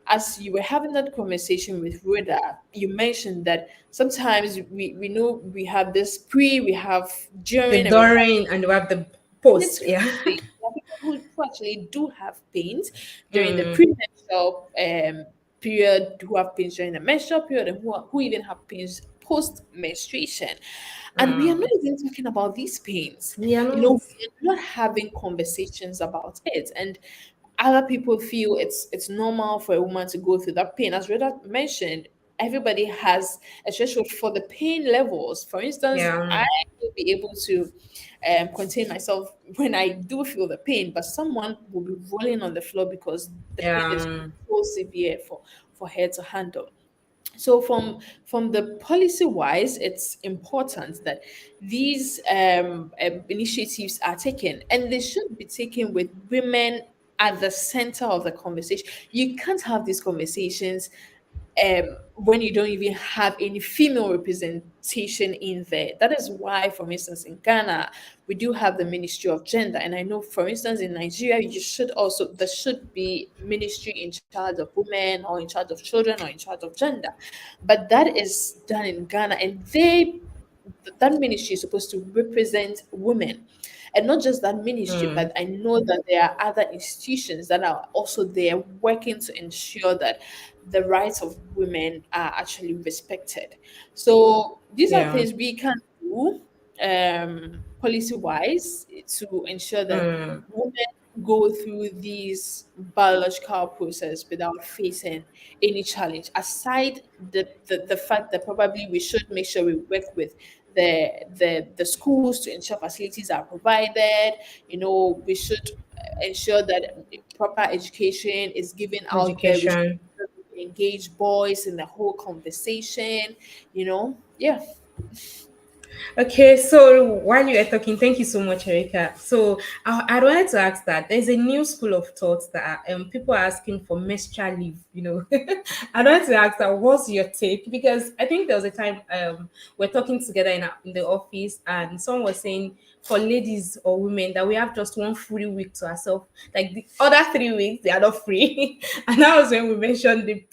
as you were having that conversation with Rhoda, you mentioned that sometimes we know we have this we have The during, and we have during and we have the in post. Yeah. between stage. There are people who actually do have pains during the Mm, premenstrual period, who have pains during the menstrual period, and who even have pains post menstruation. And we are not even talking about these pains. we are You not. know, we're not having conversations about it. And other people feel it's normal for a woman to go through that pain. As Rhoda mentioned, everybody has a threshold for the pain levels. For instance, Yeah. I will be able to contain myself when I do feel the pain, but someone will be rolling on the floor because the pain is Yeah. so severe for her to handle. So from the policy wise, it's important that these initiatives are taken, and they should be taken with women at the center of the conversation. You can't have these conversations when you don't even have any female representation in there. That is why, for instance, in Ghana, we do have the Ministry of Gender. And I know, for instance, in Nigeria, there should be ministry in charge of women or in charge of children or in charge of gender. But that is done in Ghana, and that ministry is supposed to represent women. And not just that ministry, but I know that there are other institutions that are also there working to ensure that the rights of women are actually respected. So these are Yeah. things we can do, policy wise, to ensure that Mm. women go through these biological process without facing any challenge, aside the fact that probably we should make sure we work with the schools to ensure facilities are provided. We should ensure that proper education is given out there. We should Education. engage boys in the whole conversation. Yeah. Okay, so while you were talking, thank you so much, Erika. So I wanted to ask that there's a new school of thought that people are asking for menstrual leave. I wanted to ask that what's your take, because I think there was a time we're talking together in the office, and someone was saying for ladies or women that we have just one free week to ourselves, like the other 3 weeks they are not free. And that was when we mentioned the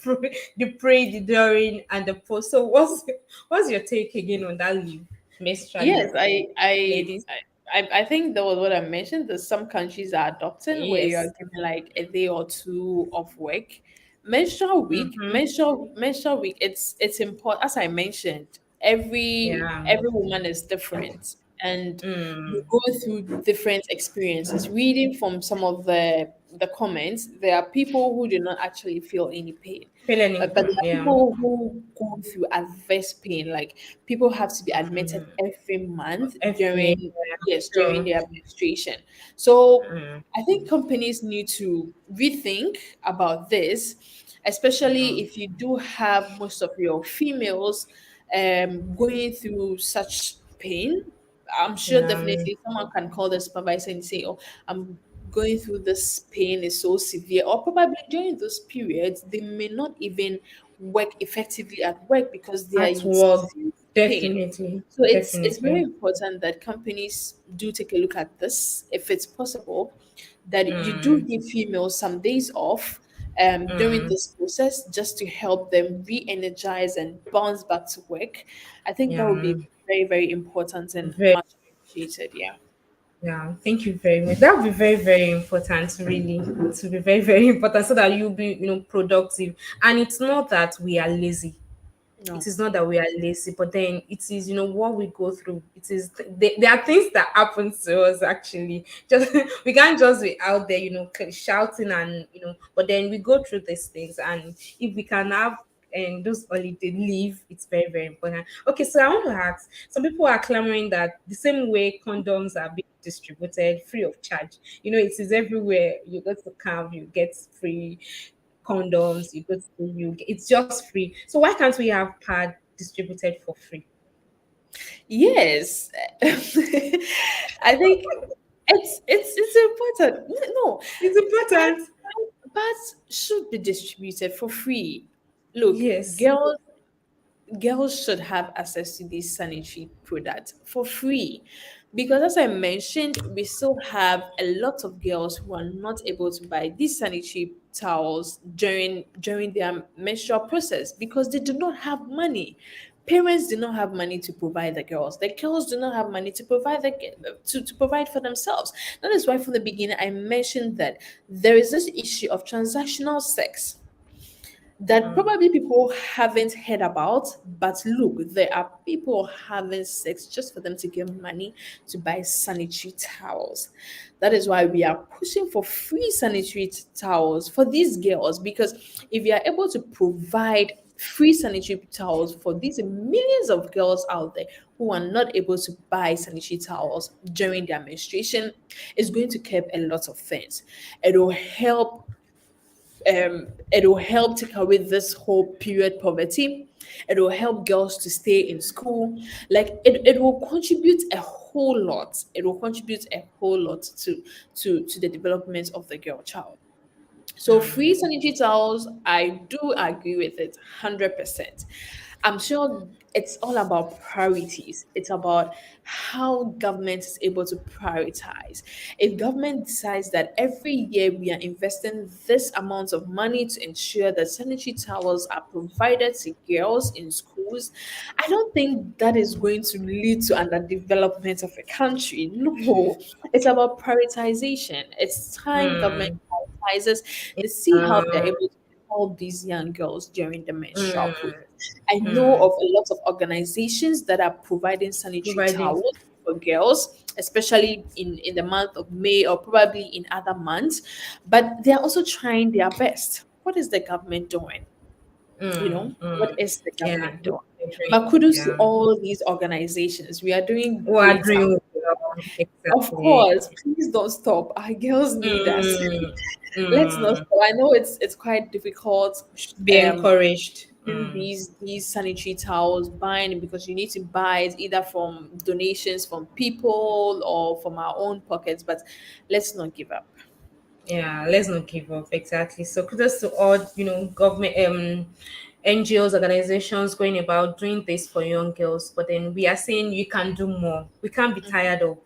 during, and the post. So what's your take again on that leave? Menstrual leave Yes, for I ladies. I think that was what I mentioned. That some countries are adopting where you are Yes. given like a day or two of work. Mm-hmm. Menstrual week. It's important. As I mentioned, Yeah. every woman is different, and we Mm. go through different experiences. Reading from some of the comments, there are people who do not actually feel any pain. But there are Yeah. people who go through adverse pain. Like, people have to be admitted every month Yeah. during Sure. their menstruation. So Mm. I think companies need to rethink about this, especially if you do have most of your females going through such pain. I'm sure Yeah. definitely someone can call the supervisor and say, "Oh, I'm going through this pain is so severe," or probably during those periods they may not even work effectively at work because they are At in work. severe pain. Definitely. So it's very Definitely. important that companies do take a look at this, if it's possible, that you do Mm. give females some days off during Mm. this process, just to help them re-energize and bounce back to work. I think that would Yeah. be very, very important and Very. much appreciated. Yeah. Yeah, thank you very much. That would be very, very important, really, to be very, very important, so that you'll be, productive. And it's not that we are lazy. No. It is not that we are lazy, but then it is, what we go through. It is there are things that happen to us actually. Just we can't just be out there, shouting, and but then we go through these things, and if we can have and those holiday leave, it's very, very important. Okay, so I want to ask, some people are clamoring that the same way condoms are being distributed free of charge, it is everywhere. You go to camp, you get free condoms, you go to it's just free. So why can't we have pad distributed for free? Yes. I think it's important. No, It's important. pads should be distributed for free. Look, Yes. girls should have access to these sanitary products for free, because as I mentioned, we still have a lot of girls who are not able to buy these sanitary towels during their menstrual process because they do not have money. Parents do not have money to provide the girls do not have money to to provide for themselves. That is why from the beginning I mentioned that there is this issue of transactional sex that probably people haven't heard about. But look, there are people having sex just for them to get money to buy sanitary towels. That is why we are pushing for free sanitary towels for these girls, because if you are able to provide free sanitary towels for these millions of girls out there who are not able to buy sanitary towels during their menstruation, it's going to curb a lot of things. It will help it will help take away this whole period poverty. It will help girls to stay in school. Like, it will contribute a whole lot. It will contribute a whole lot to the development of the girl child. So free sanitary towels, I do agree with it 100%. I'm sure it's all about priorities. It's about how government is able to prioritize. If government decides that every year we are investing this amount of money to ensure that sanitary towels are provided to girls in schools, I don't think that is going to lead to underdevelopment of a country. No, it's about prioritization. It's time government Mm. prioritizes to see how they're Uh, able to help these young girls during the menstrual process. mm. I know Mm. of a lot of organizations that are providing sanitary Providing. towels for girls, especially in the month of May or probably in other months, but they're also trying their best. What is the government doing? What is the Yeah, government we doing? agree. But kudos to Yeah. all these organizations. We are doing Oh, I great. agree with you. Of Exactly. course, please don't stop. Our girls need us. Mm. Let's not Mm. stop. I know it's quite difficult Should be encouraged. using these sanitary towels, buying it, because you need to buy it either from donations from people or from our own pockets. But let's not give up. Yeah, let's not give up. Exactly. So kudos to all, government NGOs, organizations going about doing this for young girls. But then we are saying you can do more. We can't be tired of,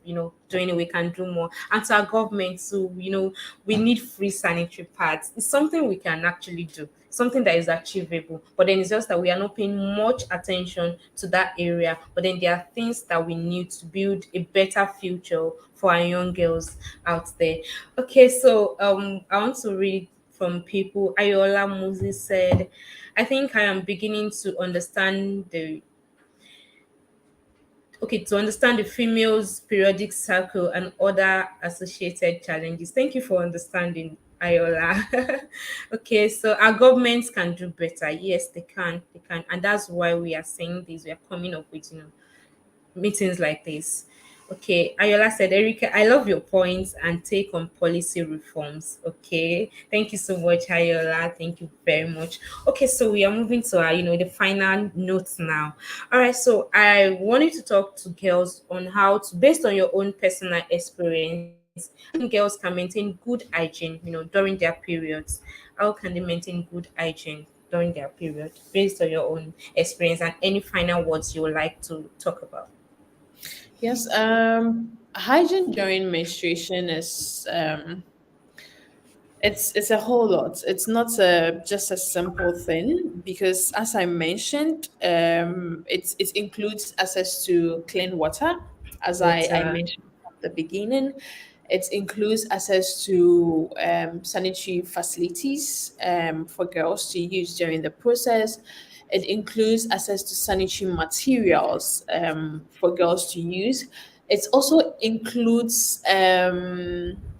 doing it. We can do more. And to our government, so we need free sanitary pads. It's something we can actually do. Something that is achievable. But then it's just that we are not paying much attention to that area. But then there are things that we need to build a better future for our young girls out there. Okay, so I want to read from people. Ayola Moses said, I think I am beginning to understand the female's periodic cycle and other associated challenges. Thank you for understanding, Ayola. Okay, so our governments can do better. Yes, they can, and that's why we are saying this. We are coming up with meetings like this. Okay, Ayola said, Erika, I love your points and take on policy reforms. Okay, thank you so much, Ayola. Thank you very much. Okay, so we are moving to our, the final notes now. All right, so I wanted to talk to girls on how to, based on your own personal experience, how do you think girls can maintain good hygiene, during their periods? How can they maintain good hygiene during their period, based on your own experience, and any final words you would like to talk about? Yes, hygiene during menstruation is it's a whole lot. It's not just a simple thing because, as I mentioned, it includes access to clean water, as I Water. mentioned at the beginning. It includes access to sanitary facilities for girls to use during the process. It includes access to sanitary materials for girls to use. It also includes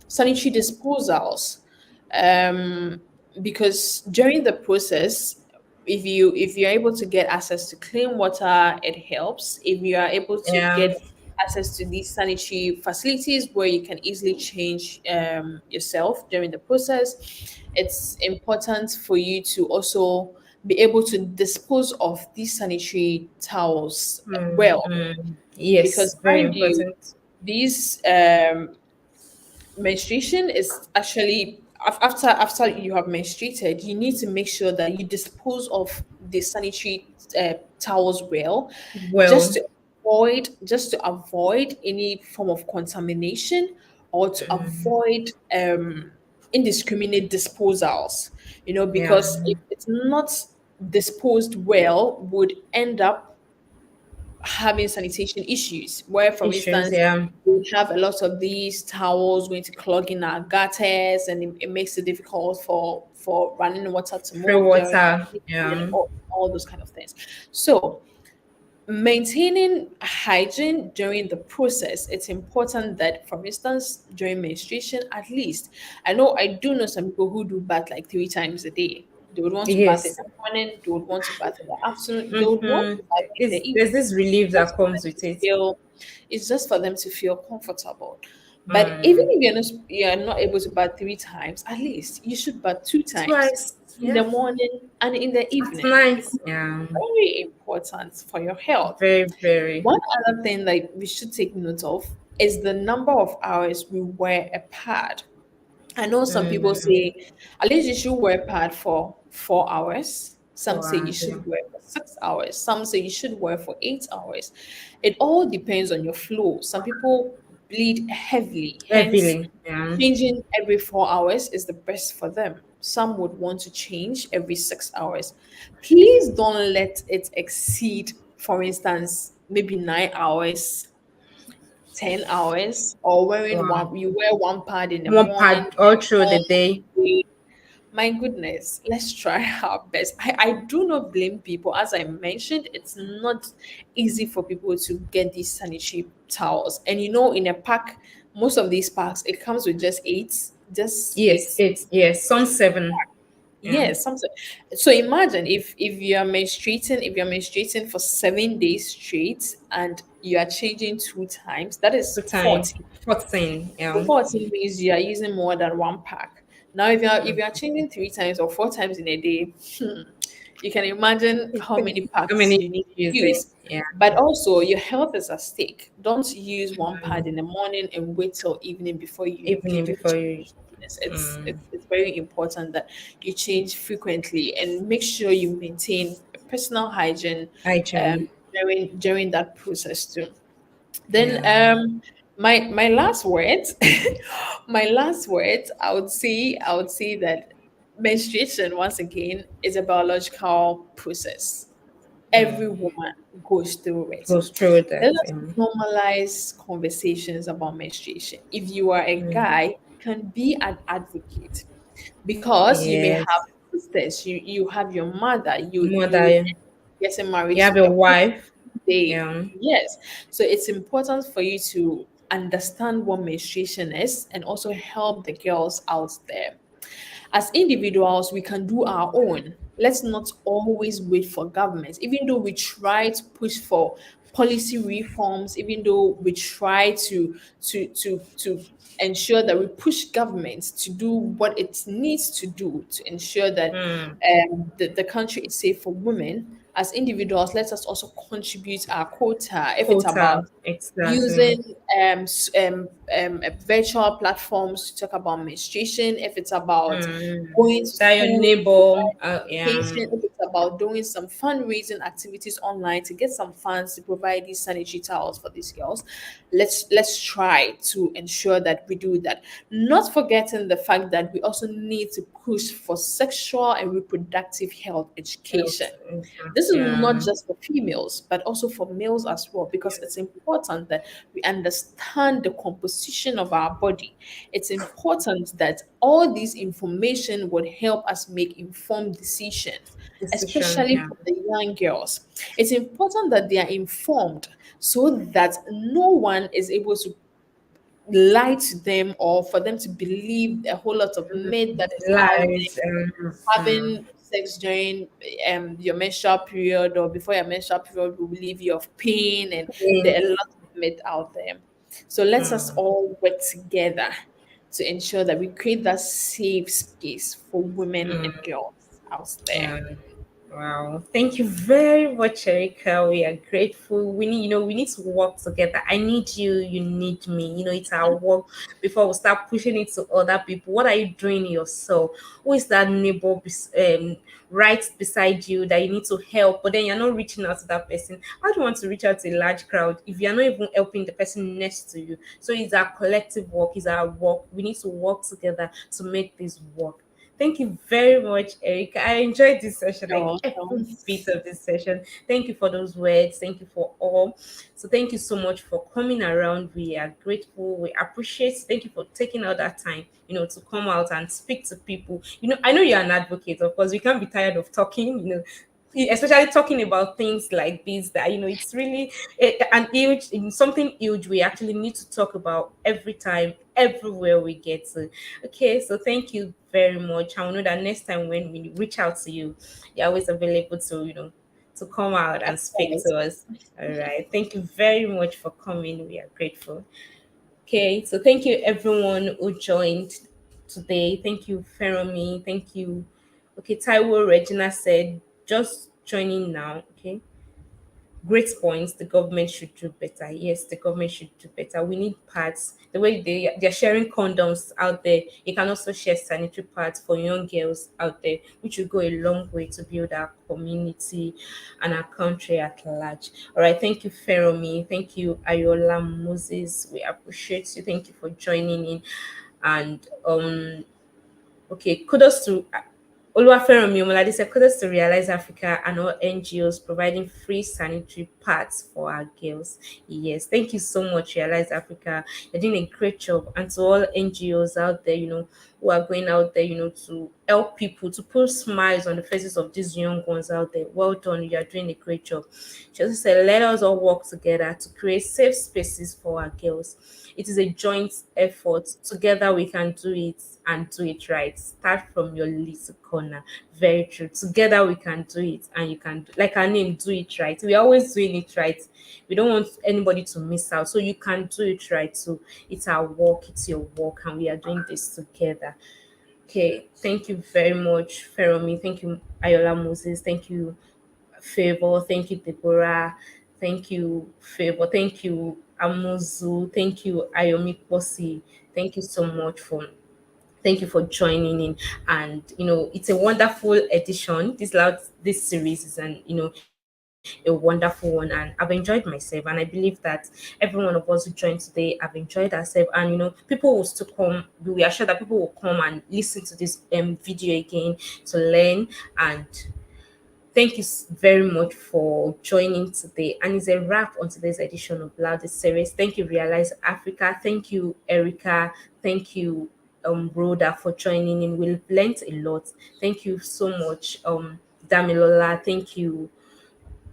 sanitary disposals, um, because during the process, if you're able to get access to clean water, it helps. If you are able to Yeah. get access to these sanitary facilities where you can easily change yourself during the process, it's important for you to also be able to dispose of these sanitary towels well, Yes, because very mind you, important. these menstruation is actually after you have menstruated, you need to make sure that you dispose of the sanitary towels well, just Well, to avoid any form of contamination, or to avoid indiscriminate disposals, yeah, because if it's not disposed well, would end up having sanitation issues, where, for issues. instance, Yeah, we have a lot of these towels going to clog in our gutters, and it makes it difficult for running water to free move during water. and Yeah, all those kind of things. So maintaining hygiene during the process, it's important that, for instance, during menstruation, at least, I do know some people who do bath like 3 times a day. They would want to bath in yes. the morning, they would want to bath in the afternoon, they would want to bath in the There's evening, this relief that just for comes them with to it. feel it's just for them to feel comfortable. But even if you're not able to bath 3 times, at least you should bath 2 times, Twice. in the Yeah, morning and in the at evening, night. because Yeah, it's very important for your health. very, very. One other thing that we should take note of is the number of hours we wear a pad. I know some people Mm, say at least you should wear pad for 4 hours. Some for say you us, yeah. should wear for 6 hours. Some say you should wear for 8 hours. It all depends on your flow. Some people bleed heavily, hence Heavily, yeah. changing every 4 hours is the best for them. Some would want to change every 6 hours. Please don't let it exceed, for instance, maybe 9 hours, 10 hours, or wearing Wow. one. You wear one pad in the One morning, pad all through the all day. day. My goodness, let's try our best. I do not blame people. As I mentioned, it's not easy for people to get these sanitary towels. And in a pack, most of these packs, it comes with just Yes, eight. it's yes, some seven. Yeah, Yes, something. So imagine if you're menstruating for 7 days straight and you are changing two times, that is two times. 14. 14. Yeah. 14 means you are using more than one pack. Now, if you are changing three times or four times in a day, you can imagine how many How packs many you need to using? use. Yeah. But also, your health is at stake. Don't use one pad in the morning and wait till evening before you Evening do before change. you Yes, mm, it's very important that you change frequently and make sure you maintain personal hygiene hygiene. during that process too. Then Yeah. my last words, my last words, I would say that menstruation once again is a biological process. Every woman goes through it. Goes through Let that. us normalize conversations about menstruation. If you are a guy, you can be an advocate because you may have Yes. sisters, you have your mother, you Mother, getting married you have to a a person. wife. They Yeah. Yes, so it's important for you to understand what menstruation is and also help the girls out there. As individuals, we can do our own. Let's not always wait for governments. Even though we try to push for policy reforms, even though we try to ensure that we push governments to do what it needs to do to ensure that Mm. the country is safe for women. As individuals, let us also contribute our quota. If it's Quota. about Exactly. using virtual platforms to talk about menstruation, if it's about going to That your school to neighbor. provide education, if it's about doing some fundraising activities online to get some funds to provide these sanitary towels for these girls, let's try to ensure that we do that. Not forgetting the fact that we also need to push for sexual and reproductive health education. This is not Yeah. just for females, but also for males as well, because it's important that we understand the composition of our body. It's important that all this information would help us make informed decisions, Decision. especially Yeah. for the young girls. It's important that they are informed so that no one is able to lie to them or for them to believe a whole lot of myth that is out Lies. there. Having sex during your menstrual period or before your menstrual period will relieve you of pain, and there are a lot of myth out there. So let us all work together to ensure that we create that safe space for women and girls out there. Yeah. Wow. Thank you very much, Erika. We are grateful. We need to work together. I need you, you need me. It's our work before we start pushing it to other people. What are you doing yourself? Who is that neighbor right beside you that you need to help, but then you're not reaching out to that person? How do you want to reach out to a large crowd if you're not even helping the person next to you? So it's our collective work, it's our work. We need to work together to make this work. Thank you very much, Erica. I enjoyed this session, You're like welcome. every bit of this session. Thank you for those words. Thank you for all. So thank you so much for coming around. We are grateful. We appreciate. Thank you for taking all that time, to come out and speak to people. I know you're an advocate, of course. We can't be tired of talking. Especially talking about things like this, that it's really an huge, something huge we actually need to talk about every time, everywhere we get to. Okay, so thank you very much. I know that next time when we reach out to you, you're always available to to come out and Of speak course. to us. All right, thank you very much for coming. We are grateful. Okay, so thank you everyone who joined today. Thank you, Feromi. Thank you. Okay, Taiwo Regina said just joining now. Okay, Great points. The government should do better. Yes, the government should do better. We need pads. The way they're sharing condoms out there, you can also share sanitary pads for young girls out there, which will go a long way to build our community and our country at large. All right, thank you, Feromi. Thank you, Ayola Moses. We appreciate you. Thank you for joining in. And okay, kudos to Oluwafẹ́rànmi Omolade said, kudos to Realize Africa and all NGOs providing free sanitary pads for our girls. Yes, thank you so much, Realize Africa. You're doing a great job. And to all NGOs out there, who are going out there, to help people, to put smiles on the faces of these young ones out there. Well done. You are doing a great job. She also said, let us all work together to create safe spaces for our girls. It is a joint effort. Together we can do it and do it right. Start from your little corner. Very true. Together we can do it and you can, like our name, do it right. We're always doing it right. We don't want anybody to miss out. So you can do it right. So it's our work, it's your work, and we are doing this together. Okay, thank you very much, Feromi. Thank you, Ayola Moses. Thank you, Favor. Thank you, Deborah. Thank you, Favor. Thank you, Amuzu. Thank you, Ayomi Posi. Thank you so much for thank you for joining in. And it's a wonderful edition. This series is an a wonderful one, and I've enjoyed myself, and I believe that every one of us who joined today have enjoyed ourselves. And people will still come. We are sure that people will come and listen to this video again to learn. And thank you very much for joining today. And it's a wrap on today's edition of Loudest Series. Thank you, Realize Africa. Thank you, Erica. Thank you, Rhoda, for joining in. We've learned a lot. Thank you so much, Damilola. Thank you,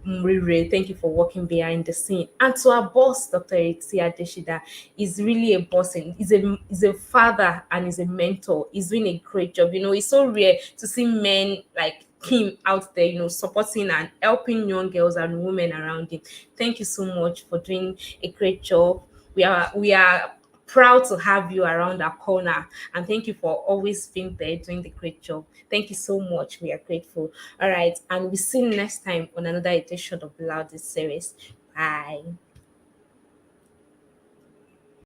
Murire, thank you for working behind the scene. And to our boss, Dr. Etia Adeshida, is really a boss and is a father and is a mentor. He's doing a great job. It's so rare to see men like him out there, supporting and helping young girls and women around him. Thank you so much for doing a great job. We are proud to have you around our corner, and thank you for always being there doing the great job. Thank you so much. We are grateful. All right, and we see you next time on another edition of Loudest Series. Bye.